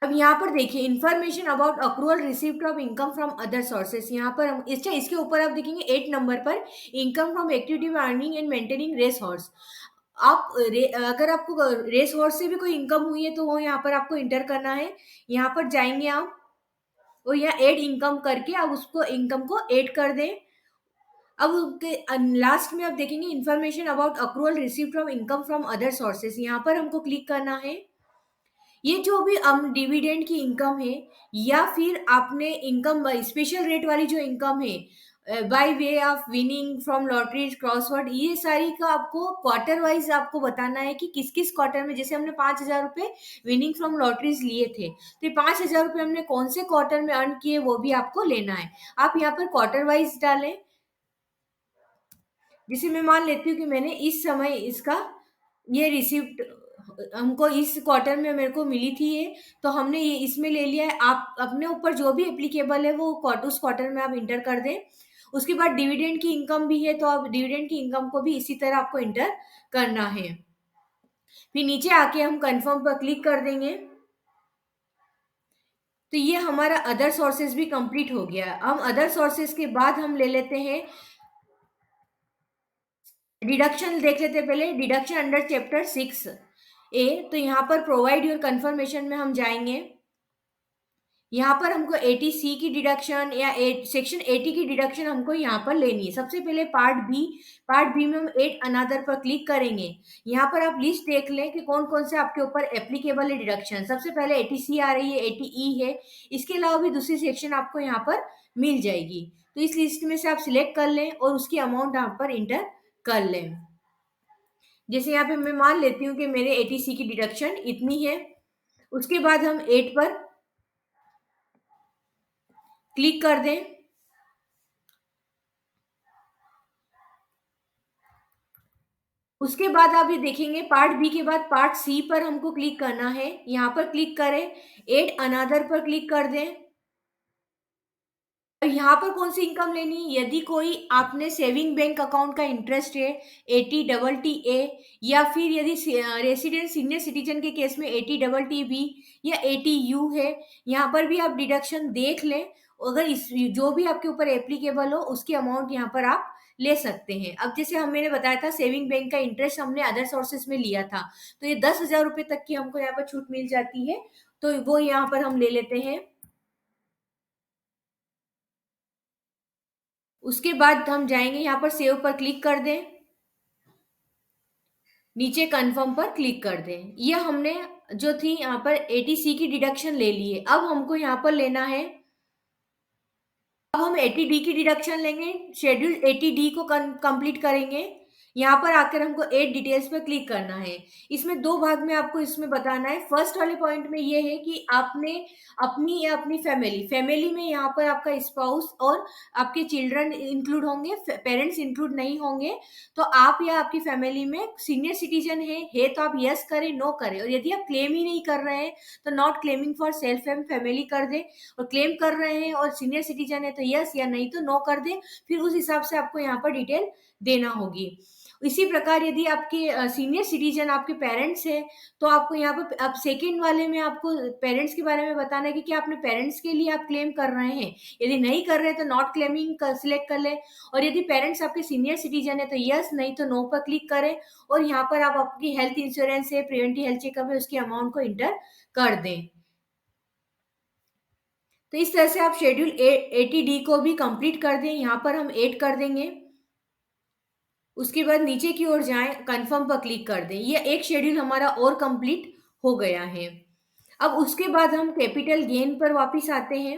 Speaker 1: अब यहाँ पर देखिए information about accrual receipt of income from other sources, यहाँ पर हम इसके ऊपर आप देखेंगे 8 नंबर पर income from activity earning and maintaining race horse. आप अगर आपको रेस हॉर्स से भी कोई इनकम हुई है तो वो यहाँ पर आपको इंटर करना है। यहाँ पर जाएंगे आप और यहाँ ऐड इनकम करके आप उसको इनकम को ऐड कर दें। अब उनके लास्ट में आप देखेंगे information about accrual receipt of income from other sources, यहाँ पर हमको क्लिक करना है। ये जो भी हम डिविडेंड की इनकम है या फिर आपने इनकम स्पेशल रेट वाली जो इनकम है by way of winning from lotteries crossword, ये सारी का आपको क्वार्टर वाइज आपको बताना है कि किस किस क्वार्टर में। जैसे हमने 5000 रुपये विनिंग फ्रॉम लॉटरीज लिए थे, तो ये 5000 रुपये हमने कौन से क्वार्टर में अर्न किए वो भी आपको लेना है। आप यहाँ पर क्वार्टर वाइज डालें। जैसे मैं मान लेती हूँ कि मैंने इस समय इसका ये रिसिप्ट हमको इस क्वार्टर में मेरे को मिली थी ये, तो हमने ये इसमें ले लिया है। आप अपने ऊपर जो भी एप्लीकेबल है वो उस क्वार्टर में आप इंटर कर दें। उसके बाद डिविडेंड की इनकम भी है तो आप डिविडेंड की इनकम को भी इसी तरह आपको इंटर करना है। फिर नीचे आके हम कंफर्म पर क्लिक कर देंगे। तो ये हमारा अदर सोर्सेज भी कंप्लीट हो गया। हम अदर सोर्सेज के बाद हम ले लेते हैं डिडक्शन, देख लेते हैं पहले डिडक्शन अंडर चैप्टर 6A। तो यहाँ पर प्रोवाइड योर कंफर्मेशन में हम जाएंगे। यहाँ पर हमको 80C की डिडक्शन या सेक्शन 80 की डिडक्शन हमको यहाँ पर लेनी है। सबसे पहले पार्ट बी में हम एड अनदर पर क्लिक करेंगे। यहाँ पर आप लिस्ट देख लें कि कौन कौन से आपके ऊपर एप्लीकेबल है डिडक्शन। सबसे पहले 80C आ रही है, 80E है। इसके अलावा भी दूसरी सेक्शन आपको यहाँ पर मिल जाएगी। तो इस लिस्ट में से आप सिलेक्ट कर लें और उसकी अमाउंट यहाँ पर इंटर कर लें। जैसे यहाँ पे मैं मान लेती हूँ कि मेरे एटीसी की डिडक्शन इतनी है। उसके बाद हम 8 पर क्लिक कर दें। उसके बाद आप ये देखेंगे पार्ट बी के बाद पार्ट सी पर हमको क्लिक करना है। यहाँ पर क्लिक करें, एड अनदर पर क्लिक कर दें। यहाँ पर कौन सी इनकम लेनी है? यदि कोई आपने सेविंग बैंक अकाउंट का इंटरेस्ट है 80 AA, या फिर यदि रेसिडेंट सीनियर सिटीजन के केस में 80 या 80U है, यहाँ पर भी आप डिडक्शन देख लें। अगर इस जो भी आपके ऊपर एप्लीकेबल हो उसकी अमाउंट यहाँ पर आप ले सकते हैं। अब जैसे हम मैंने बताया था सेविंग बैंक का इंटरेस्ट हमने अदर सोर्सेस में लिया था, तो ये 10,000 रुपए तक की हमको यहाँ पर छूट मिल जाती है, तो वो यहाँ पर हम ले लेते हैं। उसके बाद हम जाएंगे यहाँ पर सेव पर क्लिक कर दें, नीचे कंफर्म पर क्लिक कर दें। ये हमने जो थी यहाँ पर एटीसी की डिडक्शन ले ली है। अब हमको यहाँ पर लेना है, अब हम 80D की डिडक्शन लेंगे, शेड्यूल 80D को कंप्लीट करेंगे। यहाँ पर आकर हमको 8 डिटेल्स पर क्लिक करना है। इसमें दो भाग में आपको इसमें बताना है। फर्स्ट वाले पॉइंट में ये है कि आपने अपनी या अपनी फैमिली में यहाँ पर आपका स्पाउस और आपके चिल्ड्रन इंक्लूड होंगे, पेरेंट्स इंक्लूड नहीं होंगे। तो आप या आपकी फैमिली में सीनियर सिटीजन है तो आप यस करें, नो करें। और यदि आप क्लेम ही नहीं कर रहे हैं तो not claiming for self and family कर दें, और क्लेम कर रहे हैं और सीनियर सिटीजन है तो यस, या नहीं तो नो कर दें। फिर उस हिसाब से आपको यहाँ पर डिटेल देना होगी। इसी प्रकार यदि आपके सीनियर सिटीजन आपके पेरेंट्स हैं तो आपको यहाँ पर अब सेकेंड वाले में आपको पेरेंट्स के बारे में बताना है कि क्या अपने पेरेंट्स के लिए आप क्लेम कर रहे हैं। यदि नहीं कर रहे हैं तो नॉट क्लेमिंग सिलेक्ट कर लें, और यदि पेरेंट्स आपके सीनियर सिटीजन है तो यस, नहीं तो नो पर क्लिक करें। और यहाँ पर आप आपकी हेल्थ इंश्योरेंस है, प्रिवेंटिव हेल्थ चेकअप है, उसकी अमाउंट को इंटर कर दें। तो इस तरह से आप शेड्यूल 80D को भी कंप्लीट कर दें। यहाँ पर हम 8 कर देंगे। उसके बाद नीचे की ओर जाएं, कंफर्म पर क्लिक कर दें। ये एक शेड्यूल हमारा और कंप्लीट हो गया है। अब उसके बाद हम कैपिटल गेन पर वापस आते हैं।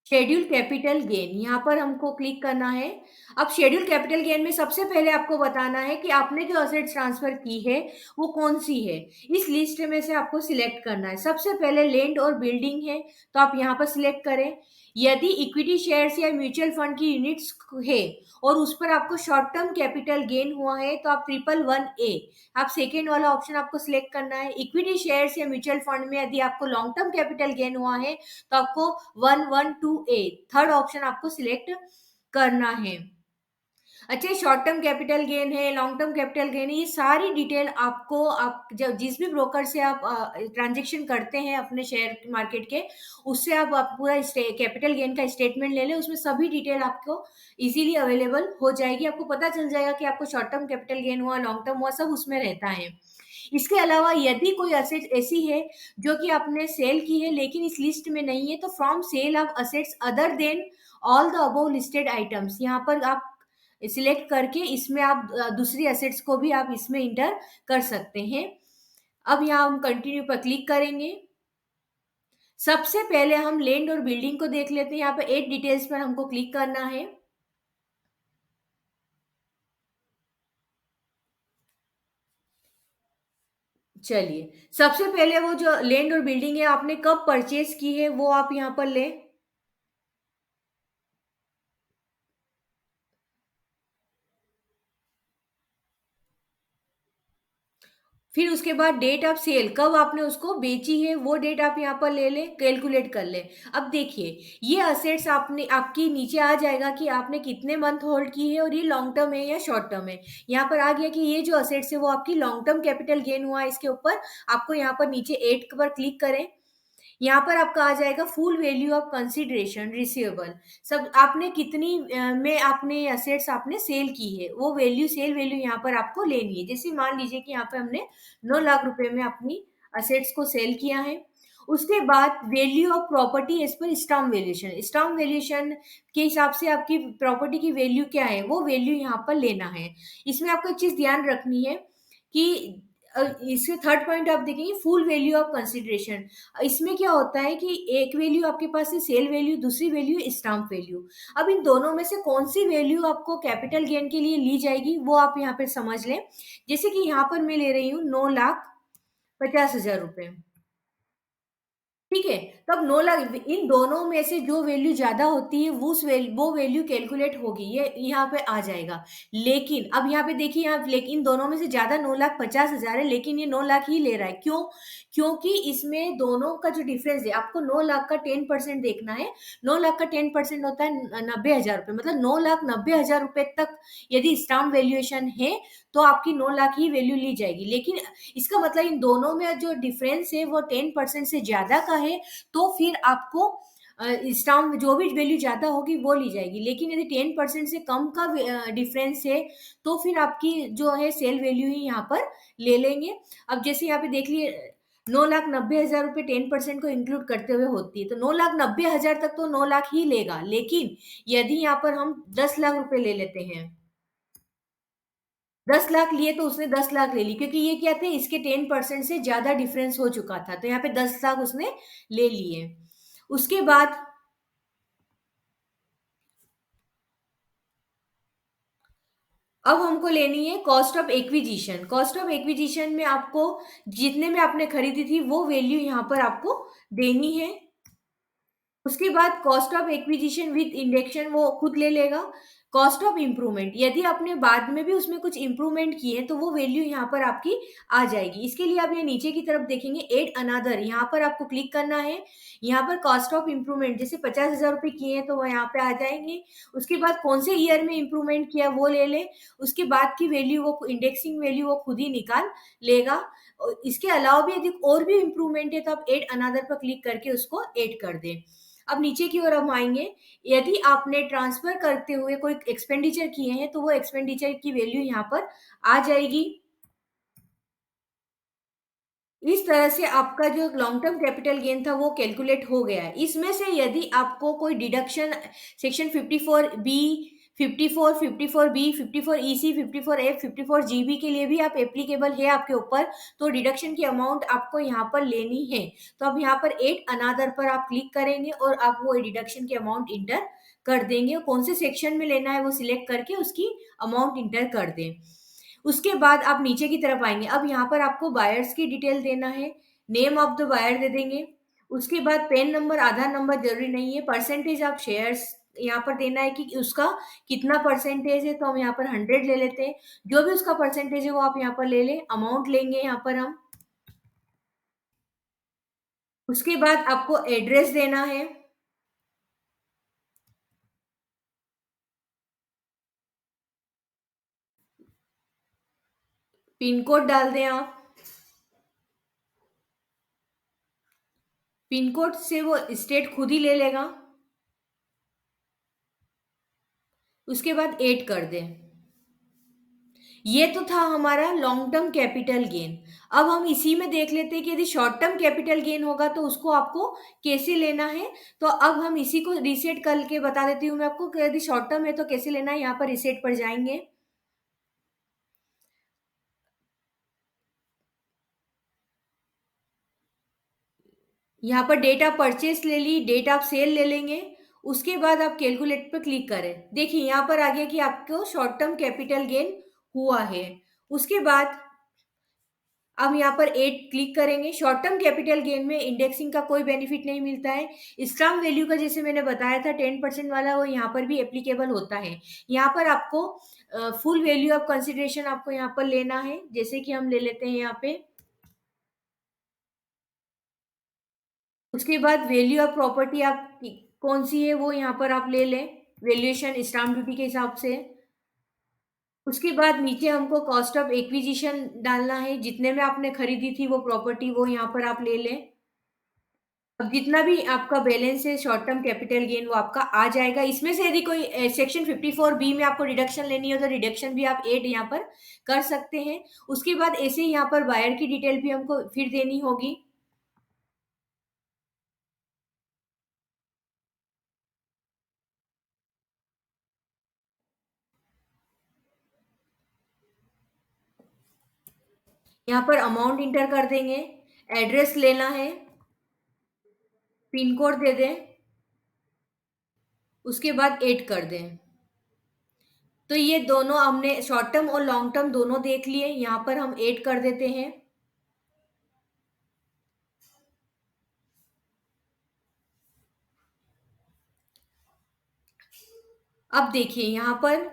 Speaker 1: शेड्यूल कैपिटल गेन, यहाँ पर हमको क्लिक करना है। अब शेड्यूल कैपिटल गेन में सबसे पहले आपको बताना है कि आपने जो असेट्स ट्रांसफर की है वो कौन सी है। इस लिस्ट में से आपको सिलेक्ट करना है। सबसे पहले लैंड और बिल्डिंग है, तो आप यहाँ पर सिलेक्ट करें। यदि इक्विटी शेयर्स या म्यूचुअल फंड की यूनिट्स है और उस पर आपको शॉर्ट टर्म कैपिटल गेन हुआ है तो आप 111A, आप सेकेंड वाला ऑप्शन आपको सिलेक्ट करना है। इक्विटी शेयर्स या म्यूचुअल फंड में यदि आपको लॉन्ग टर्म कैपिटल गेन हुआ है तो आपको 112A, थर्ड ऑप्शन आपको सिलेक्ट करना है। अच्छा, शॉर्ट टर्म कैपिटल गेन है, लॉन्ग टर्म कैपिटल गेन है, ये सारी डिटेल आपको आप जब जिस भी ब्रोकर से आप ट्रांजेक्शन करते हैं अपने शेयर मार्केट के, उससे आप पूरा कैपिटल गेन का स्टेटमेंट ले लें। उसमें सभी डिटेल आपको इजीली अवेलेबल हो जाएगी। आपको पता चल जाएगा कि आपको शॉर्ट टर्म कैपिटल गेन हुआ, लॉन्ग टर्म हुआ, सब उसमें रहता है। इसके अलावा यदि कोई असेट ऐसी है जो कि आपने सेल की है लेकिन इस लिस्ट में नहीं है, तो from sale of assets other than all the above listed items, यहाँ पर आप सिलेक्ट करके इसमें आप दूसरी असेट्स को भी आप इसमें इंटर कर सकते हैं। अब यहाँ हम कंटिन्यू पर क्लिक करेंगे। सबसे पहले हम लैंड और बिल्डिंग को देख लेते हैं। यहाँ पर 8 डिटेल्स पर हमको क्लिक करना है। चलिए, सबसे पहले वो जो लैंड और बिल्डिंग है आपने कब परचेज की है वो आप यहाँ पर लें। फिर उसके बाद डेट ऑफ सेल, कब आपने उसको बेची है वो डेट आप यहाँ पर ले लें, कैलकुलेट कर लें। अब देखिए ये असेट्स आपने आपकी नीचे आ जाएगा कि आपने कितने मंथ होल्ड की है और ये लॉन्ग टर्म है या शॉर्ट टर्म है। यहाँ पर आ गया कि ये जो असेट्स है वो आपकी लॉन्ग टर्म कैपिटल गेन हुआ है। इसके ऊपर आपको यहाँ पर नीचे 8 पर क्लिक करें। यहाँ पर आपका आ जाएगा full value of consideration receivable, सब आपने कितनी में आपने असेट्स आपने सेल की है वो वैल्यू, सेल वैल्यू यहाँ पर आपको लेनी है। जैसे मान लीजिए कि यहाँ पे हमने 9 लाख रुपए में अपनी असेट्स को सेल किया है। उसके बाद value of property as per stamp valuation, stamp valuation के हिसाब से आपकी प्रॉपर्टी की वैल्यू क्या है वो वैल्यू यहाँ पर लेना है। इसमें आपको एक चीज ध्यान रखनी है कि इसके थर्ड पॉइंट आप देखेंगे फुल वैल्यू ऑफ कंसिडरेशन। इसमें क्या होता है कि एक वैल्यू आपके पास है सेल वैल्यू, दूसरी वैल्यू स्टाम्प वैल्यू। अब इन दोनों में से कौन सी वैल्यू आपको कैपिटल गेन के लिए ली जाएगी वो आप यहाँ पे समझ लें। जैसे कि यहाँ पर मैं ले रही हूँ 9,50,000 रुपए, ठीक है। तब 9 लाख, इन दोनों में से जो वैल्यू ज्यादा होती है वो वैल्यू कैलकुलेट होगी, ये यहाँ पे आ जाएगा। लेकिन अब यहाँ पे देखिए, यहाँ लेकिन इन दोनों में से ज्यादा 9,50,000 है, लेकिन ये 9 लाख ही ले रहा है। क्यों? क्योंकि इसमें दोनों का जो डिफरेंस है, आपको 9 लाख का 10% देखना है। 9 लाख का 10% होता है 90,000 रुपए, मतलब 9,90,000 रुपए तक यदि स्टाम्प वैल्यूएशन है तो आपकी 9 लाख ही वैल्यू ली जाएगी। लेकिन इसका मतलब इन दोनों में जो डिफरेंस है वो 10% से ज्यादा का है, तो फिर आपको स्टाम्प जो भी वैल्यू ज्यादा होगी वो ली जाएगी। लेकिन यदि 10% से कम का डिफरेंस है तो फिर आपकी जो है सेल वैल्यू ही यहाँ पर ले लेंगे। अब जैसे यहाँ पे देख लिए 9,90,000 रुपये 10% को इंक्लूड करते हुए होती है, तो 9,90,000 तक तो 9 लाख ही लेगा। लेकिन यदि यहाँ पर हम 10 लाख रुपए ले लेते हैं, 10 लाख लिए तो उसने 10 लाख ले ली, क्योंकि ये क्या थे, इसके 10% से ज्यादा डिफरेंस हो चुका था, तो यहाँ पे 10 लाख उसने ले लिए। उसके बाद अब हमको लेनी है cost of acquisition. Cost of acquisition में आपको जितने में आपने खरीदी थी वो वैल्यू यहाँ पर आपको देनी है। उसके बाद cost of acquisition with induction वो खुद ले लेगा। कॉस्ट ऑफ इम्प्रूवमेंट, यदि आपने बाद में भी उसमें कुछ इम्प्रूवमेंट किए तो वो वैल्यू यहाँ पर आपकी आ जाएगी। इसके लिए आप ये नीचे की तरफ देखेंगे एड अनदर, यहाँ पर आपको क्लिक करना है। यहाँ पर कॉस्ट ऑफ इम्प्रूवमेंट जैसे 50,000 रुपये किए हैं तो वो यहाँ पे आ जाएंगे। उसके बाद कौन से ईयर में इम्प्रूवमेंट किया वो ले ले। उसके बाद की वैल्यू वो इंडेक्सिंग वैल्यू वो खुद ही निकाल लेगा। और इसके अलावा भी यदि और भी इम्प्रूवमेंट है तो आप एड अनदर पर क्लिक करके उसको एड कर दें। अब नीचे की ओर हम आएंगे। यदि आपने ट्रांसफर करते हुए कोई एक्सपेंडिचर किए हैं तो वो एक्सपेंडिचर की वैल्यू यहाँ पर आ जाएगी। इस तरह से आपका जो लॉन्ग टर्म कैपिटल गेन था वो कैलकुलेट हो गया है। इसमें से यदि आपको कोई deduction section 54B, 54B, 54EC, 54F, 54GB के लिए भी आप एप्लीकेबल है आपके ऊपर, तो डिडक्शन की अमाउंट आपको यहाँ पर लेनी है। तो अब यहाँ पर एट अनादर पर आप क्लिक करेंगे और आप वो डिडक्शन की अमाउंट इंटर कर देंगे। कौन से सेक्शन में लेना है वो सिलेक्ट करके उसकी अमाउंट इंटर कर दें। उसके बाद आप नीचे की तरफ आएंगे। अब यहाँ पर आपको बायर्स की डिटेल देना है, नेम ऑफ द बायर दे देंगे। उसके बाद पेन नंबर, आधार नंबर जरूरी नहीं है। परसेंटेज ऑफ शेयर्स यहाँ पर देना है कि उसका कितना परसेंटेज है, तो हम यहाँ पर 100 ले लेते हैं। जो भी उसका परसेंटेज है वो आप यहाँ पर ले लें। अमाउंट लेंगे यहाँ पर हम। उसके बाद आपको एड्रेस देना है। पिन कोड डाल दें आप। पिन कोड से वो स्टेट खुद ही ले लेगा। उसके बाद ऐड कर दें। ये तो था हमारा लॉन्ग टर्म कैपिटल गेन। अब हम इसी में देख लेते हैं कि यदि शॉर्ट टर्म कैपिटल गेन होगा तो उसको आपको कैसे लेना है। तो अब हम इसी को रीसेट करके बता देती हूँ मैं आपको कि यदि शॉर्ट टर्म है तो कैसे लेना है। यहाँ पर रीसेट पर जाएंगे। यहाँ पर डेट ऑफ परचेस ले ली, डेट ऑफ सेल ले लेंगे। उसके बाद आप कैलकुलेट पर क्लिक करें। देखिए यहाँ पर आ गया कि आपको शॉर्ट टर्म कैपिटल गेन हुआ है। उसके बाद अब यहाँ पर एट क्लिक करेंगे। शॉर्ट टर्म कैपिटल गेन में इंडेक्सिंग का कोई बेनिफिट नहीं मिलता है। स्टाम्प वैल्यू का जैसे मैंने बताया था 10% वाला, वो यहाँ पर भी एप्लीकेबल होता है। यहाँ पर आपको फुल वैल्यू ऑफ कंसिडरेशन आपको यहाँ पर लेना है। जैसे कि हम ले लेते हैं यहाँ पे। उसके बाद वैल्यू ऑफ प्रॉपर्टी आप कौन सी है वो यहाँ पर आप ले लें, वैल्यूएशन स्टाम्प ड्यूटी के हिसाब से। उसके बाद नीचे हमको कॉस्ट ऑफ एक्विजिशन डालना है, जितने में आपने खरीदी थी वो प्रॉपर्टी वो यहाँ पर आप ले लें। अब जितना भी आपका बैलेंस है शॉर्ट टर्म कैपिटल गेन वो आपका आ जाएगा। इसमें से यदि कोई सेक्शन 54B में आपको रिडक्शन लेनी हो तो रिडक्शन भी आप ऐड यहाँ पर कर सकते हैं। उसके बाद ऐसे ही यहाँ पर बायर की डिटेल भी हमको फिर देनी होगी। यहाँ पर अमाउंट इंटर कर देंगे, एड्रेस लेना है, पिन कोड दे दें, उसके बाद ऐड कर दें। तो ये दोनों हमने शॉर्ट टर्म और लॉन्ग टर्म दोनों देख लिए, यहाँ पर हम ऐड कर देते हैं। अब देखिए यहाँ पर,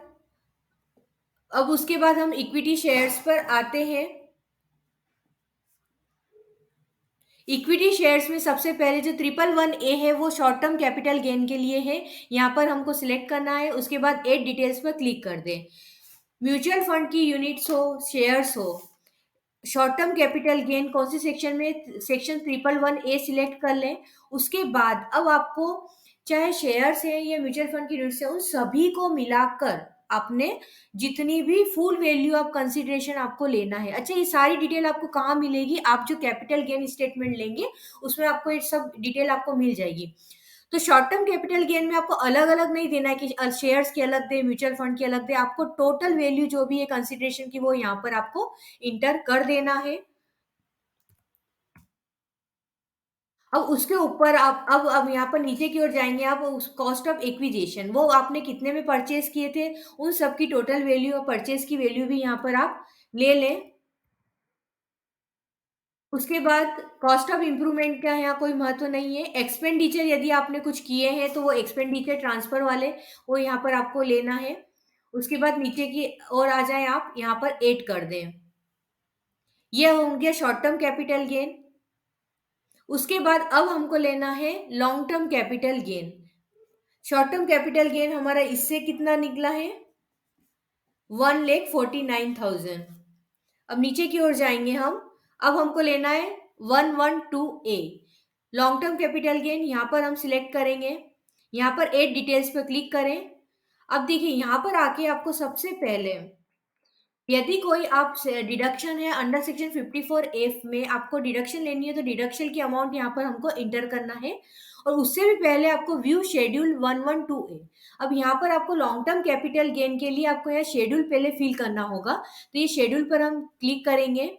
Speaker 1: अब उसके बाद हम इक्विटी शेयर्स पर आते हैं। इक्विटी शेयर्स में सबसे पहले जो 111A है वो शॉर्ट टर्म कैपिटल गेन के लिए है, यहाँ पर हमको सिलेक्ट करना है। उसके बाद ऐड डिटेल्स पर क्लिक कर दें। म्यूचुअल फंड की यूनिट्स हो, शेयर्स हो, शॉर्ट टर्म कैपिटल गेन कौन सी सेक्शन में, सेक्शन 111A सिलेक्ट कर लें। उसके बाद अब आपको चाहे शेयर्स है या म्यूचुअल फंड की यूनिट्स है, उन सभी को मिलाकर आपने जितनी भी फुल वैल्यू ऑफ कंसिडरेशन आपको लेना है। अच्छा, ये सारी डिटेल आपको कहाँ मिलेगी? आप जो कैपिटल गेन स्टेटमेंट लेंगे उसमें आपको ये सब डिटेल आपको मिल जाएगी। तो शॉर्ट टर्म कैपिटल गेन में आपको अलग अलग नहीं देना है कि शेयर्स की अलग दे, म्यूचुअल फंड की अलग दे। आपको टोटल वैल्यू जो भी है कंसिडरेशन की वो यहाँ पर आपको इंटर कर देना है। अब उसके ऊपर आप अब यहाँ पर नीचे की ओर जाएंगे, आप उस कॉस्ट ऑफ एक्विजिशन, वो आपने कितने में परचेज किए थे उन सब की टोटल वैल्यू और परचेज की वैल्यू भी यहाँ पर आप ले लें। उसके बाद कॉस्ट ऑफ इम्प्रूवमेंट का यहाँ कोई महत्व नहीं है। एक्सपेंडिचर यदि आपने कुछ किए हैं तो वो एक्सपेंडिचर ट्रांसफर वाले वो यहाँ पर आपको लेना है। उसके बाद नीचे की ओर आ जाए, आप यहाँ पर ऐड कर दें। ये हो गया शॉर्ट टर्म कैपिटल गेन। उसके बाद अब हमको लेना है long term capital gain. Short term capital gain हमारा इससे कितना निकला है, 1,49,000। अब नीचे की ओर जाएंगे हम, अब हमको लेना है 112A long term capital gain. यहाँ पर हम सिलेक्ट करेंगे, यहाँ पर ऐड डिटेल्स पर क्लिक करें। अब देखिए यहाँ पर आके आपको सबसे पहले यदि कोई आप डिडक्शन है अंडर सेक्शन 54F में आपको डिडक्शन लेनी है तो डिडक्शन की अमाउंट यहाँ पर हमको इंटर करना है। और उससे भी पहले आपको व्यू शेड्यूल 112A। अब यहाँ पर आपको लॉन्ग टर्म कैपिटल गेन के लिए आपको यहाँ शेड्यूल पहले फिल करना होगा, तो ये शेड्यूल पर हम क्लिक करेंगे।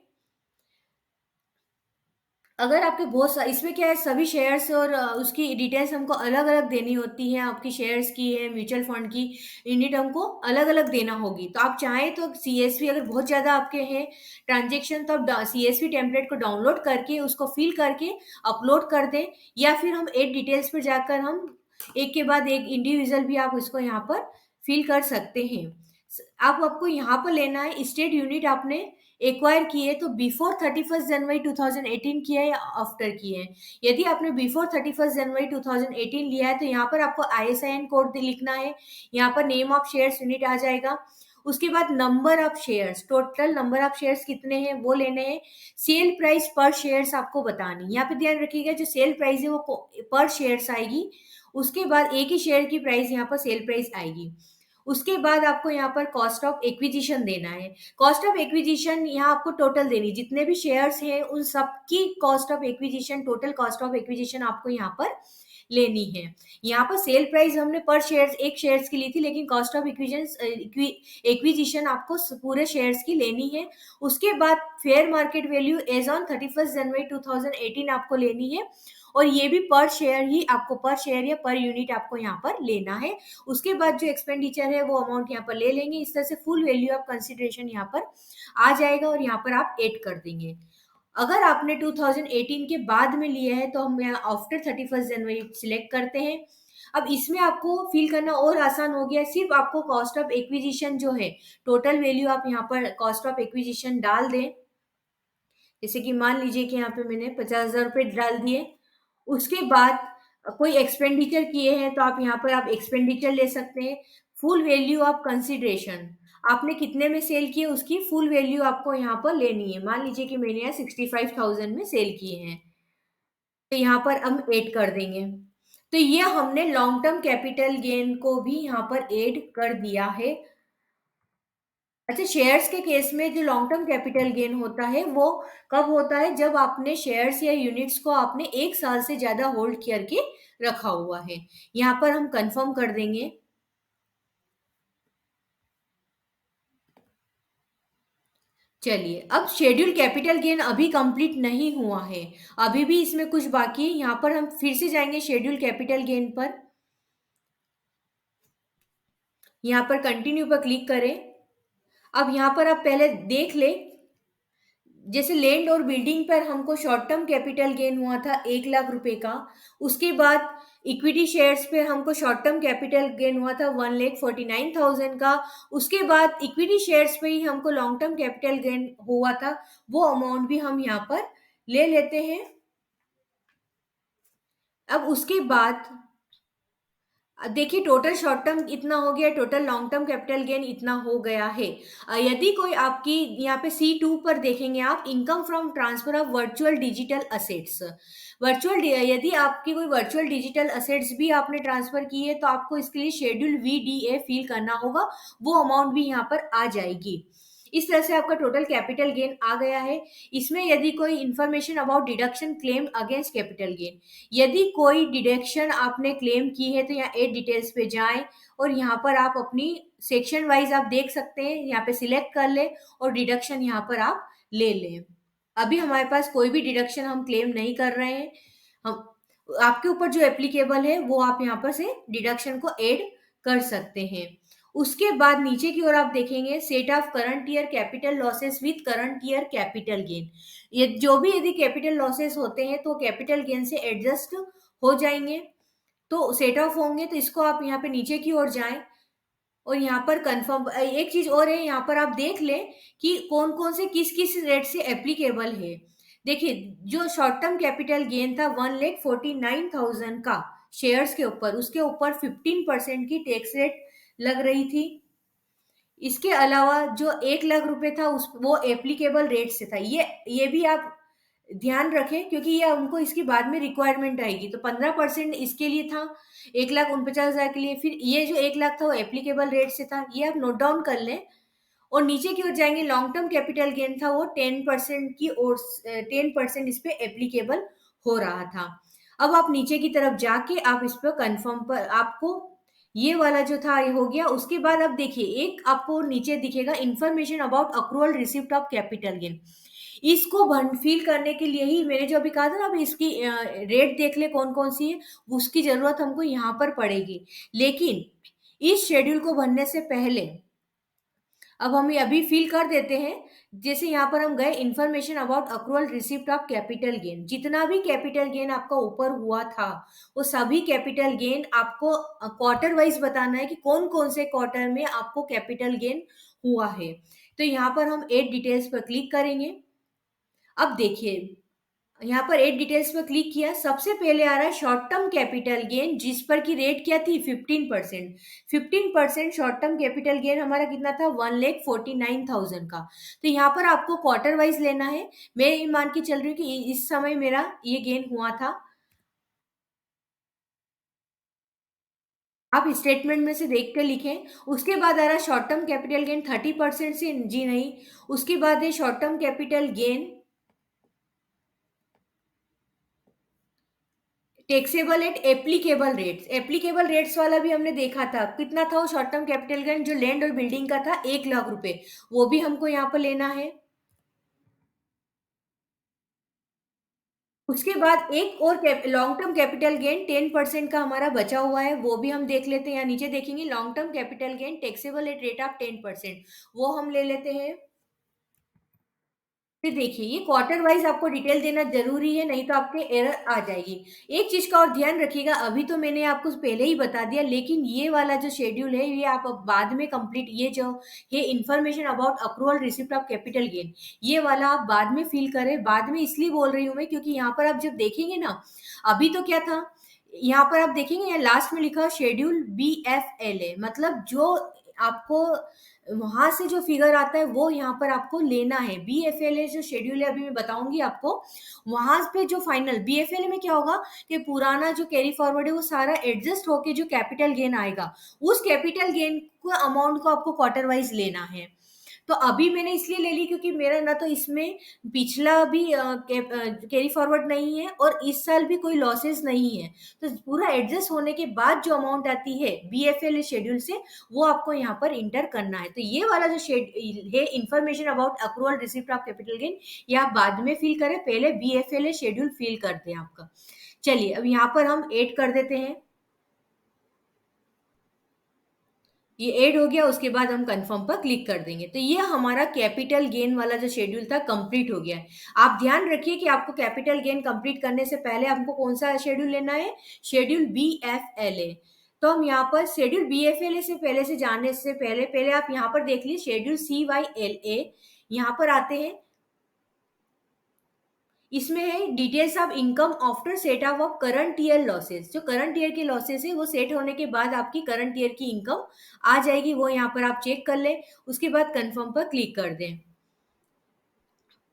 Speaker 1: अगर आपके बहुत सारे इसमें क्या है, सभी शेयर्स और उसकी डिटेल्स हमको अलग अलग देनी होती है। आपकी शेयर्स की है, म्यूचुअल फंड की यूनिट हमको अलग अलग देना होगी। तो आप चाहें तो सीएसवी अगर बहुत ज़्यादा आपके हैं ट्रांजेक्शन, तो आप सीएसवी टेम्पलेट को डाउनलोड करके उसको फिल करके अपलोड कर दें, या फिर हम ऐड डिटेल्स पर जाकर हम एक के बाद एक इंडिविजुअल भी आप उसको यहाँ पर फिल कर सकते हैं। आप आपको यहाँ पर लेना है स्टेट यूनिट आपने एक्वायर किए तो बिफोर 31 जनवरी 2018 किया है या आफ्टर किए हैं। यदि आपने बिफोर 31 जनवरी 2018 लिया है तो यहाँ पर आपको ISIN कोड लिखना है। यहाँ पर नेम ऑफ शेयर्स यूनिट आ जाएगा। उसके बाद number of shares, total number of shares कितने हैं वो लेने हैं। सेल प्राइस पर शेयर्स आपको बतानी, यहाँ पे ध्यान रखिएगा जो सेल प्राइस है वो पर शेयर्स आएगी। उसके बाद एक ही शेयर की प्राइस यहाँ पर सेल प्राइस आएगी। उसके बाद आपको यहाँ पर कॉस्ट ऑफ एक्विजिशन देना है। कॉस्ट ऑफ एक्विजिशन यहाँ आपको टोटल देनी, जितने भी शेयर्स हैं उन सबकी cost of acquisition, total cost of acquisition आपको यहाँ पर लेनी है। यहाँ पर सेल प्राइस हमने पर शेयर्स एक शेयर्स की ली थी, लेकिन कॉस्ट ऑफ एक्विजिशन आपको पूरे शेयर्स की लेनी है। उसके बाद fair market value as on 31 January 2018 आपको लेनी है, और ये भी पर शेयर ही आपको, पर शेयर या पर यूनिट आपको यहाँ पर लेना है। उसके बाद जो एक्सपेंडिचर है वो अमाउंट यहाँ पर ले लेंगे। इस तरह से फुल वैल्यू ऑफ कंसिडरेशन यहाँ पर आ जाएगा और यहाँ पर आप ऐड कर देंगे। अगर आपने 2018 के बाद में लिया है तो हम यहाँ आफ्टर 31 जनवरी सिलेक्ट करते हैं। अब इसमें आपको फिल करना और आसान हो गया, सिर्फ आपको कॉस्ट ऑफ एक्विजिशन जो है टोटल वैल्यू आप यहाँ पर कॉस्ट ऑफ एक्विजिशन डाल दें। जैसे कि मान लीजिए कि यहाँ पे मैंने 50,000 रुपये डाल दिए। उसके बाद कोई एक्सपेंडिचर किए हैं तो आप यहाँ पर आप एक्सपेंडिचर ले सकते हैं। फुल वैल्यू ऑफ कंसिडरेशन, आपने कितने में सेल किए उसकी फुल वैल्यू आपको यहाँ पर लेनी है। मान लीजिए कि मैंने यहाँ 65,000 में सेल किए हैं, तो यहाँ पर हम ऐड कर देंगे। तो ये हमने लॉन्ग टर्म कैपिटल गेन को भी यहाँ पर ऐड कर दिया है। अच्छा, शेयर्स के केस में जो लॉन्ग टर्म कैपिटल गेन होता है वो कब होता है, जब आपने शेयर्स या यूनिट्स को आपने 1 साल से ज्यादा होल्ड करके रखा हुआ है। यहाँ पर हम कंफर्म कर देंगे। चलिए, अब शेड्यूल कैपिटल गेन अभी कंप्लीट नहीं हुआ है, अभी भी इसमें कुछ बाकी है। यहाँ पर हम फिर से जाएंगे शेड्यूल कैपिटल गेन पर, यहाँ पर कंटिन्यू पर क्लिक करें। अब यहाँ पर आप पहले देख ले, जैसे लैंड और बिल्डिंग पर हमको शॉर्ट टर्म कैपिटल गेन हुआ था 1 लाख रुपए का। उसके बाद इक्विटी शेयर्स पे हमको शॉर्ट टर्म कैपिटल गेन हुआ था 1,49,000 का। उसके बाद इक्विटी शेयर्स पे ही हमको लॉन्ग टर्म कैपिटल गेन हुआ था, वो अमाउंट भी हम यहाँ पर ले लेते हैं। अब उसके बाद देखिए, टोटल शॉर्ट टर्म इतना हो गया, total long term capital gain इतना हो गया है। यदि कोई आपकी यहाँ पे C2 पर देखेंगे आप, income from transfer of virtual digital assets, यदि आपकी कोई वर्चुअल डिजिटल असेट्स भी आपने ट्रांसफर की है तो आपको इसके लिए शेड्यूल VDA फिल करना होगा, वो अमाउंट भी यहाँ पर आ जाएगी। इस तरह से आपका टोटल कैपिटल गेन आ गया है। इसमें यदि कोई information about deduction claim against capital gain, यदि कोई डिडक्शन आपने क्लेम की है तो यहाँ एड डिटेल्स पे जाएं और यहाँ पर आप अपनी सेक्शन वाइज आप देख सकते हैं, यहाँ पे सिलेक्ट कर ले और डिडक्शन यहाँ पर आप ले लें। अभी हमारे पास कोई भी डिडक्शन हम क्लेम नहीं कर रहे हैं, हम आपके ऊपर जो एप्लीकेबल है वो आप यहाँ पर से डिडक्शन को ऐड कर सकते हैं। उसके बाद नीचे की ओर आप देखेंगे set off current year capital losses with current year capital gain. ये जो भी यदि कैपिटल लॉसेस होते हैं तो कैपिटल गेन से एडजस्ट हो जाएंगे, तो सेट ऑफ होंगे। तो इसको आप यहाँ पे नीचे की ओर जाएं और यहाँ पर कंफर्म, एक चीज और है, यहाँ पर आप देख लें कि कौन कौन से किस किस रेट से एप्लीकेबल है। देखिए, जो शॉर्ट टर्म कैपिटल गेन था 1,49,000 का शेयर्स के ऊपर, उसके ऊपर 15% की टैक्स रेट लग रही थी। इसके अलावा जो 1 लाख रुपए था उस वो एप्लीकेबल रेट से था। ये भी आप ध्यान रखें क्योंकि ये हमको इसकी बाद में रिक्वायरमेंट आएगी। तो 15% इसके लिए था 1,49,000 के लिए, फिर ये जो 1 लाख था वो एप्लीकेबल रेट से था, ये आप नोट डाउन कर लें। और नीचे की ओर जाएंगे, लॉन्ग टर्म कैपिटल गेन था वो 10% की ओर, 10% इस पे एप्लीकेबल हो रहा था। अब आप नीचे की तरफ जाके आप इस पर कंफर्म पर, आपको ये वाला जो था ये हो गया। उसके बाद अब देखिए, एक आपको नीचे दिखेगा information about accrual receipt of capital gain. इसको फिल करने के लिए ही मैंने जो अभी कहा था ना, अब इसकी रेट देख ले कौन कौन सी है, उसकी जरूरत हमको यहाँ पर पड़ेगी। लेकिन इस शेड्यूल को भरने से पहले अब हम ये अभी फिल कर देते हैं। जैसे यहाँ पर हम गए information about accrual receipt of capital gain, जितना भी कैपिटल गेन आपका ऊपर हुआ था वो सभी कैपिटल गेन आपको क्वार्टर वाइज बताना है कि कौन कौन से क्वार्टर में आपको कैपिटल गेन हुआ है। तो यहाँ पर हम एड डिटेल्स पर क्लिक करेंगे। अब देखिए, यहाँ पर एड डिटेल्स पर क्लिक किया, सबसे पहले आ रहा है शॉर्ट टर्म कैपिटल गेन, जिस पर की रेट क्या थी 15%। 15% शॉर्ट टर्म कैपिटल गेन हमारा कितना था 1,49,000 का। तो यहाँ पर आपको क्वार्टर वाइज लेना है। मैं ये मान के चल रही हूँ कि इस समय मेरा ये गेन हुआ था। आप स्टेटमेंट में से देख कर लिखें। उसके बाद आ रहा है शॉर्ट टर्म कैपिटल गेन 30% से, जी नहीं। उसके बाद है short term capital gain taxable at applicable rates. Applicable rates वाला भी हमने देखा था, कितना था वो शॉर्ट टर्म कैपिटल गेन जो लैंड और बिल्डिंग का था 1 लाख रुपए, वो भी हमको यहाँ पर लेना है। उसके बाद एक और लॉन्ग टर्म कैपिटल गेन 10% का हमारा बचा हुआ है, वो भी हम देख लेते हैं। यहाँ नीचे देखेंगे long term capital gain taxable at rate of 10%, वो हम ले लेते हैं। फिर देखिए, ये क्वार्टर वाइज आपको डिटेल देना जरूरी है, नहीं तो आपके एरर आ जाएगी। एक चीज का और ध्यान रखिएगा, अभी तो मैंने आपको पहले ही बता दिया, लेकिन ये वाला जो शेड्यूल है ये आप अब बाद में कंप्लीट, ये जो है information about approval receipt of capital gain, ये वाला आप बाद में फिल करें। बाद में इसलिए बोल रही हूँ मैं क्योंकि यहाँ पर आप जब देखेंगे ना, अभी तो क्या था, यहाँ पर आप देखेंगे यहाँ लास्ट में लिखा शेड्यूल BFLA, मतलब जो आपको वहां से जो फिगर आता है वो यहाँ पर आपको लेना है। BFLA जो शेड्यूल है अभी मैं बताऊंगी आपको, वहां पे जो फाइनल BFLA में क्या होगा कि पुराना जो कैरी फॉरवर्ड है वो सारा एडजस्ट होके जो कैपिटल गेन आएगा, उस कैपिटल गेन को अमाउंट को आपको क्वार्टर वाइज लेना है। तो अभी मैंने इसलिए ले ली क्योंकि मेरा ना तो इसमें पिछला भी कैरी फॉरवर्ड नहीं है और इस साल भी कोई लॉसेस नहीं है। तो पूरा एडजस्ट होने के बाद जो अमाउंट आती है बीएफएल शेड्यूल से, वो आपको यहाँ पर इंटर करना है। तो ये वाला जो शेड है, information about accrual receipt of capital gain, ये आप बाद में फिल करें, पहले बीएफएल शेड्यूल फिल करते हैं आपका। चलिए अब यहाँ पर हम ऐड कर देते हैं। ये ऐड हो गया, उसके बाद हम कंफर्म पर क्लिक कर देंगे। तो ये हमारा कैपिटल गेन वाला जो शेड्यूल था कंप्लीट हो गया है। आप ध्यान रखिए कि आपको कैपिटल गेन कंप्लीट करने से पहले आपको कौन सा शेड्यूल लेना है, schedule B F L A. तो हम यहाँ पर schedule B F L A से पहले से जाने से पहले पहले आप यहाँ पर देख लीजिए schedule C Y L A, यहाँ पर आते हैं। इसमें है details of income after set off current year losses. जो करंट ईयर के लॉसेस है वो सेट होने के बाद आपकी करंट ईयर की इनकम आ जाएगी, वो यहाँ पर आप चेक कर लें। उसके बाद कंफर्म पर क्लिक कर दें।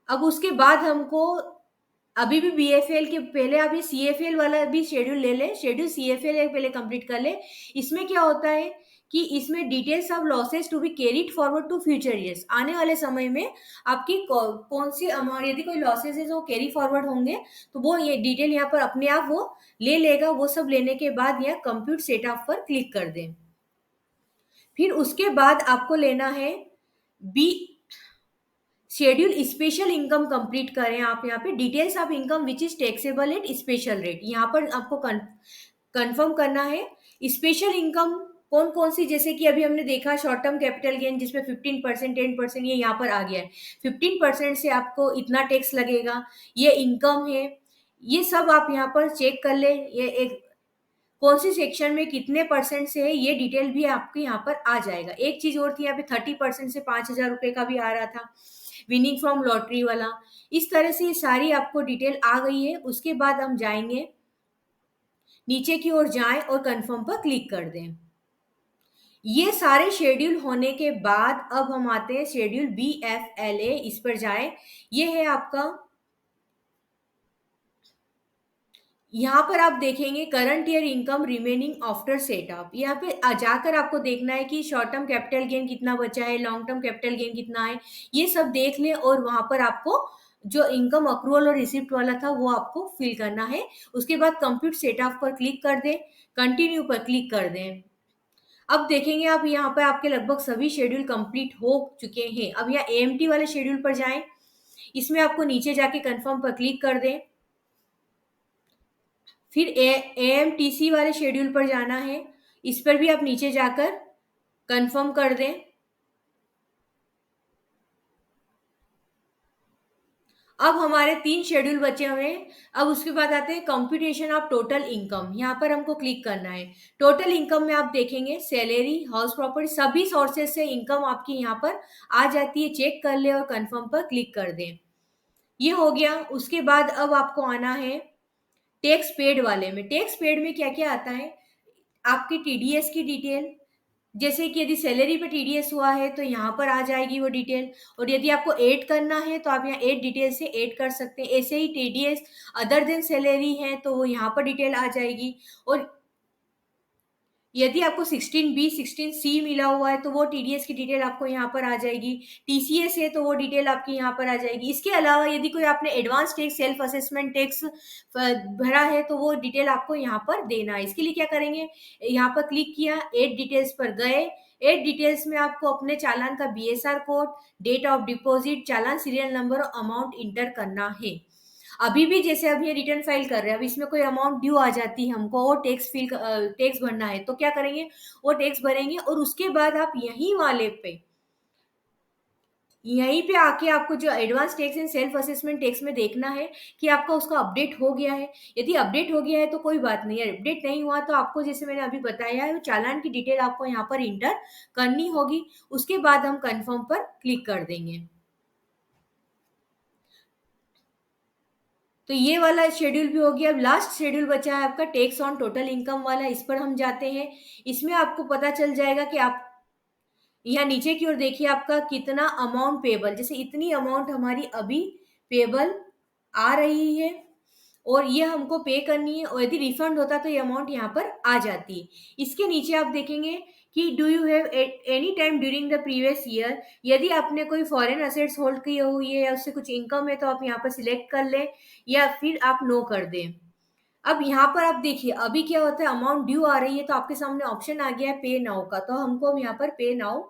Speaker 1: अब उसके बाद हमको अभी भी बीएफएल के पहले आप ये सीएफएल वाला भी शेड्यूल ले लें, शेड्यूल सीएफएल पहले कंप्लीट कर लें। इसमें क्या होता है कि इसमें details of losses to be carried forward to future years, आने वाले समय में आपकी कौन सी अमाउंट, यदि कोई लॉसेस है जो कैरी फॉरवर्ड होंगे तो वो ये डिटेल यहाँ पर अपने आप वो ले लेगा। वो सब लेने के बाद यहाँ कंप्यूट सेट ऑफ पर क्लिक कर दें। फिर उसके बाद आपको लेना है B schedule special income complete करें। आप यहाँ पे details of income which is taxable at special rate, यहाँ पर आपको कंफर्म करना है। स्पेशल इनकम कौन कौन सी, जैसे कि अभी हमने देखा शॉर्ट टर्म कैपिटल गेन जिसमें 15%, 10%, ये यहाँ पर आ गया है। 15% से आपको इतना टैक्स लगेगा, ये इनकम है। ये सब आप यहाँ पर चेक कर ले, ये एक कौन सी सेक्शन में कितने परसेंट से है, ये डिटेल भी आपके यहाँ पर आ जाएगा। एक चीज और थी, यहाँ पे 30% से 5,000 रुपए का भी आ रहा था, विनिंग फ्रॉम लॉटरी वाला। इस तरह से ये सारी आपको डिटेल आ गई है। उसके बाद हम जाएंगे नीचे की ओर, जाएं और कंफर्म पर क्लिक कर दें। ये सारे शेड्यूल होने के बाद अब हम आते हैं schedule B F L A, इस पर जाएं। ये है आपका, यहाँ पर आप देखेंगे current year income remaining after setup. यहाँ पे जाकर आपको देखना है कि शॉर्ट टर्म कैपिटल गेन कितना बचा है, लॉन्ग टर्म कैपिटल गेन कितना है, ये सब देख लें। और वहां पर आपको जो इनकम अक्रूवल और रिसिप्ट वाला था वो आपको फिल करना है। उसके बाद कंप्यूट सेटअप पर क्लिक कर दें, कंटिन्यू पर क्लिक कर दें। अब देखेंगे आप यहाँ पर आपके लगभग सभी शेड्यूल कंप्लीट हो चुके हैं। अब यहाँ एएमटी वाले शेड्यूल पर जाएं, इसमें आपको नीचे जाके कंफर्म पर क्लिक कर दें। फिर एएमटीसी वाले शेड्यूल पर जाना है, इस पर भी आप नीचे जाकर कंफर्म कर दें। अब हमारे 3 शेड्यूल बचे हुए हैं। अब उसके बाद आते हैं कंप्यूटेशन ऑफ टोटल इनकम, यहाँ पर हमको क्लिक करना है। टोटल इनकम में आप देखेंगे सैलरी, हाउस प्रॉपर्टी, सभी सोर्सेज से इनकम आपकी यहाँ पर आ जाती है। चेक कर ले और कंफर्म पर क्लिक कर दें। ये हो गया। उसके बाद अब आपको आना है टैक्स पेड वाले में। टैक्स पेड में क्या क्या आता है, आपकी टीडीएस की डिटेल, जैसे कि यदि सैलरी पे टीडीएस हुआ है तो यहाँ पर आ जाएगी वो डिटेल। और यदि आपको ऐड करना है तो आप यहाँ ऐड डिटेल से ऐड कर सकते हैं। ऐसे ही टीडीएस अदर देन सैलरी है तो वो यहाँ पर डिटेल आ जाएगी। और यदि आपको 16B 16C मिला हुआ है तो वो टीडीएस की डिटेल आपको यहाँ पर आ जाएगी। टीसीएस है तो वो डिटेल आपकी यहाँ पर आ जाएगी। इसके अलावा यदि कोई आपने advance tax, self assessment tax भरा है तो वो डिटेल आपको यहाँ पर देना है। इसके लिए क्या करेंगे, यहाँ पर क्लिक किया, एड डिटेल्स पर गए। एड डिटेल्स में आपको अपने चालान का BSR code, date of deposit, चालान सीरियल नंबर और अमाउंट इंटर करना है। अभी भी जैसे अब ये रिटर्न फाइल कर रहे हैं, अब इसमें कोई अमाउंट ड्यू आ जाती है, हमको वो टैक्स भरना है तो क्या करेंगे, वो टैक्स भरेंगे। और उसके बाद आप यहीं पे आके आपको जो advance tax and self assessment tax में देखना है कि आपका उसका अपडेट हो गया है। यदि अपडेट हो गया है तो कोई बात नहीं है, अपडेट नहीं हुआ तो आपको जैसे मैंने अभी बताया है वो चालान की डिटेल आपको यहाँ पर इंटर करनी होगी। उसके बाद हम कंफर्म पर क्लिक कर देंगे। तो ये वाला शेड्यूल भी हो गया। अब लास्ट शेड्यूल बचा है आपका टैक्स ऑन टोटल इनकम वाला, इस पर हम जाते हैं। इसमें आपको पता चल जाएगा कि आप यहाँ नीचे की ओर देखिए आपका कितना अमाउंट पेबल, जैसे इतनी अमाउंट हमारी अभी पेबल आ रही है। और ये हमको पे करनी है, और यदि रिफंड होता तो ये अमाउंट यहाँ पर आ जाती। इसके नीचे आप देखेंगे कि do you have any time during the previous year, यदि आपने कोई फॉरेन असेट्स होल्ड की हुई है या उससे कुछ इनकम है तो आप यहाँ पर सिलेक्ट कर लें या फिर आप नो कर दें। अब यहाँ पर आप देखिए अभी क्या होता है, अमाउंट ड्यू आ रही है तो आपके सामने ऑप्शन आ गया है पे नाउ का, तो हमको अब यहाँ पर पे नाउ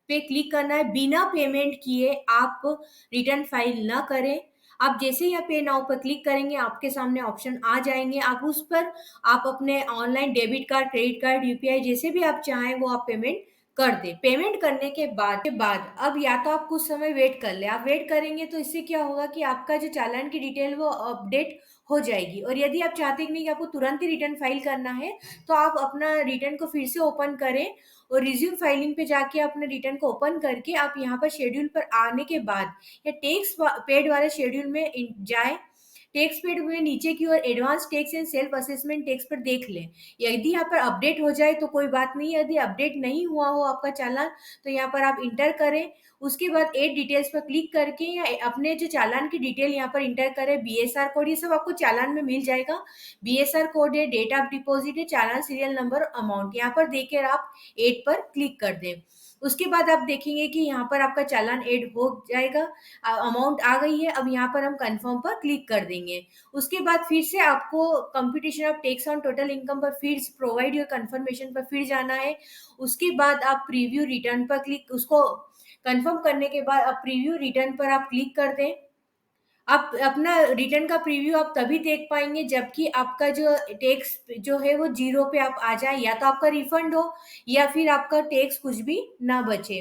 Speaker 1: पे क्लिक करना है। बिना पेमेंट किए आप रिटर्न फाइल ना करें। आप जैसे ही पे नाउ पर क्लिक करेंगे आपके सामने ऑप्शन आ जाएंगे, आप उस पर आप अपने online debit card, credit card, UPI जैसे भी आप चाहें वो आप पेमेंट कर दे। पेमेंट करने के बाद अब या तो आप कुछ समय वेट कर ले, आप वेट करेंगे तो इससे क्या होगा कि आपका जो चालान की डिटेल वो अपडेट हो जाएगी। और यदि आप चाहते हैं नहीं कि आपको तुरंत ही रिटर्न फाइल करना है तो आप अपना रिटर्न को फिर से ओपन करें और रिज्यूम फाइलिंग पे जाके अपने रिटर्न को ओपन करके आप यहाँ पर शेड्यूल पर आने के बाद या टैक्स पेड वाले शेड्यूल में जाए। टैक्स पेड में नीचे की ओर advance tax and self assessment tax पर देख लें। यदि यहाँ पर अपडेट हो जाए तो कोई बात नहीं, यदि अपडेट नहीं हुआ हो आपका चालान तो यहाँ पर आप इंटर करें। उसके बाद एड डिटेल्स पर क्लिक करके या अपने जो चालान की डिटेल यहाँ पर इंटर करें, बीएसआर कोड ये सब आपको चालान में मिल जाएगा। बीएसआर कोड है, डेट ऑफ डिपॉजिट है, चालान सीरियल नंबर, अमाउंट यहाँ पर देकर आप एड पर क्लिक कर दें। उसके बाद आप देखेंगे कि यहाँ पर आपका चालान एड हो जाएगा, अमाउंट आ गई है। अब यहाँ पर हम कंफर्म पर क्लिक कर देंगे। उसके बाद फिर से आपको computation of tax on total income पर फिर प्रोवाइड योर कंफर्मेशन पर फिर जाना है। उसके बाद आप प्रीव्यू रिटर्न पर क्लिक, उसको कंफर्म करने के बाद आप प्रीव्यू रिटर्न पर आप क्लिक कर दें। आप अपना रिटर्न का प्रीव्यू आप तभी देख पाएंगे जबकि आपका जो टैक्स जो है वो जीरो पे आप आ जाए, या तो आपका रिफंड हो या फिर आपका टैक्स कुछ भी ना बचे।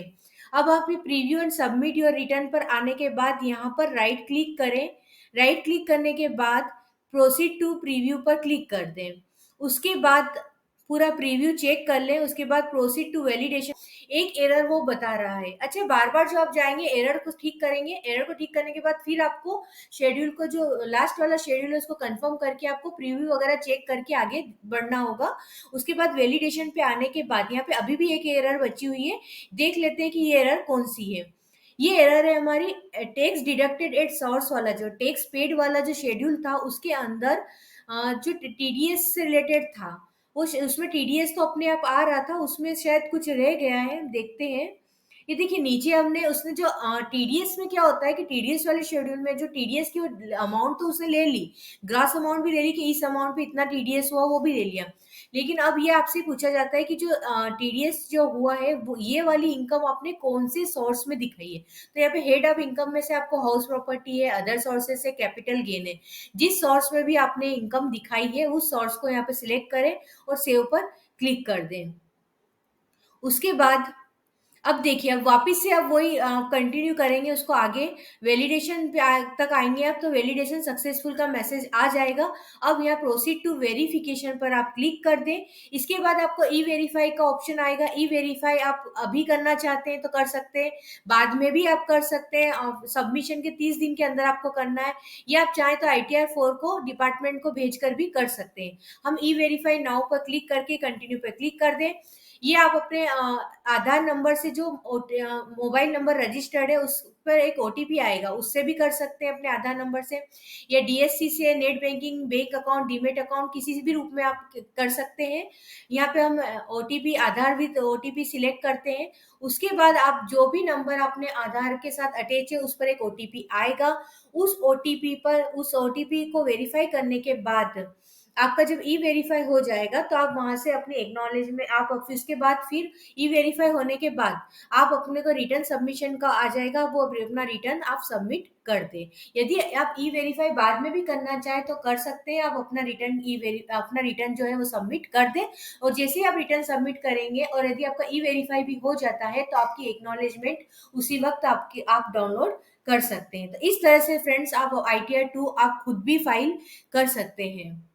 Speaker 1: अब आप ये preview and submit your return पर आने के बाद यहाँ पर राइट क्लिक करें। राइट क्लिक करने के बाद प्रोसीड टू प्रीव्यू पर क्लिक कर दें। उसके बाद पूरा प्रीव्यू चेक कर लें। उसके बाद प्रोसीड टू वैलिडेशन, एक एरर वो बता रहा है। अच्छा, बार बार जो आप जाएंगे एरर को ठीक करेंगे, एरर को ठीक करने के बाद फिर आपको शेड्यूल को जो लास्ट वाला शेड्यूल है उसको कंफर्म करके आपको प्रीव्यू वगैरह चेक करके आगे बढ़ना होगा। उसके बाद वैलिडेशन पे आने के बाद यहाँ पे अभी भी एक एरर बची हुई है, देख लेते हैं कि ये एरर कौन सी है। ये एरर है हमारी टैक्स डिडक्टेड एट सोर्स वाला, जो टैक्स पेड वाला जो शेड्यूल था उसके अंदर जो टीडीएस से रिलेटेड था वो उसमें टीडीएस तो अपने आप आ रहा था, उसमें शायद कुछ रह गया है, देखते हैं। ये देखिए नीचे हमने उसने जो टीडीएस में क्या होता है कि टीडीएस वाले शेड्यूल में जो टीडीएस की अमाउंट तो उसने ले ली, ग्रास अमाउंट भी ले ली कि इस अमाउंट पे इतना टीडीएस हुआ वो भी ले लिया। लेकिन अब ये आपसे पूछा जाता है कि जो टीडीएस जो हुआ है वो ये वाली इनकम आपने कौन से सोर्स में दिखाई है। तो यहाँ पे हेड ऑफ इनकम में से आपको हाउस प्रॉपर्टी है, अदर सोर्सेस से कैपिटल गेन है। जिस सोर्स में भी आपने इनकम दिखाई है उस सोर्स को यहाँ पे सिलेक्ट करें और सेव पर क्लिक कर दें। उसके बाद अब देखिए अब वापस से अब वही कंटिन्यू करेंगे उसको आगे। वैलिडेशन पे तक आएंगे आप तो वैलिडेशन सक्सेसफुल का मैसेज आ जाएगा। अब यहाँ प्रोसीड टू वेरिफिकेशन पर आप क्लिक कर दें। इसके बाद आपको ई वेरीफाई का ऑप्शन आएगा। ई वेरीफाई आप अभी करना चाहते हैं तो कर सकते हैं, बाद में भी आप कर सकते हैं, सबमिशन के 30 दिन के अंदर आपको करना है, या आप चाहें तो ITR-4 को डिपार्टमेंट को भेजकर भी कर सकते हैं। हम ई वेरीफाई नाउ पर क्लिक करके कंटिन्यू पर क्लिक कर दें। ये आप अपने आधार नंबर से जो मोबाइल नंबर रजिस्टर्ड है उस पर एक ओटीपी आएगा, उससे भी कर सकते हैं अपने आधार नंबर से, या डीएससी से, net banking, bank account, demat account किसी भी रूप में आप कर सकते हैं। यहाँ पे हम OTP Aadhaar with OTP select करते हैं। उसके बाद आप जो भी नंबर अपने आधार के साथ अटैच है उस पर एक ओटीपी आएगा। उस ओटीपी को वेरीफाई करने के बाद आपका जब ई वेरीफाई हो जाएगा तो आप वहां से अपने एक्नॉलेज में आप उसके बाद फिर ई वेरीफाई होने के बाद आप अपने को रिटर्न सबमिशन का आ जाएगा, वो अपना रिटर्न आप सबमिट कर दें। यदि आप ई वेरीफाई बाद में भी करना चाहें तो कर सकते हैं, आप अपना रिटर्न जो है वो सबमिट कर दें। और जैसे ही आप रिटर्न सबमिट करेंगे और यदि आपका ई वेरीफाई भी हो जाता है तो आपकी एक्नॉलेजमेंट उसी वक्त आप डाउनलोड कर सकते हैं। तो इस तरह से फ्रेंड्स आप ITR-2 आप खुद भी फाइल कर सकते हैं।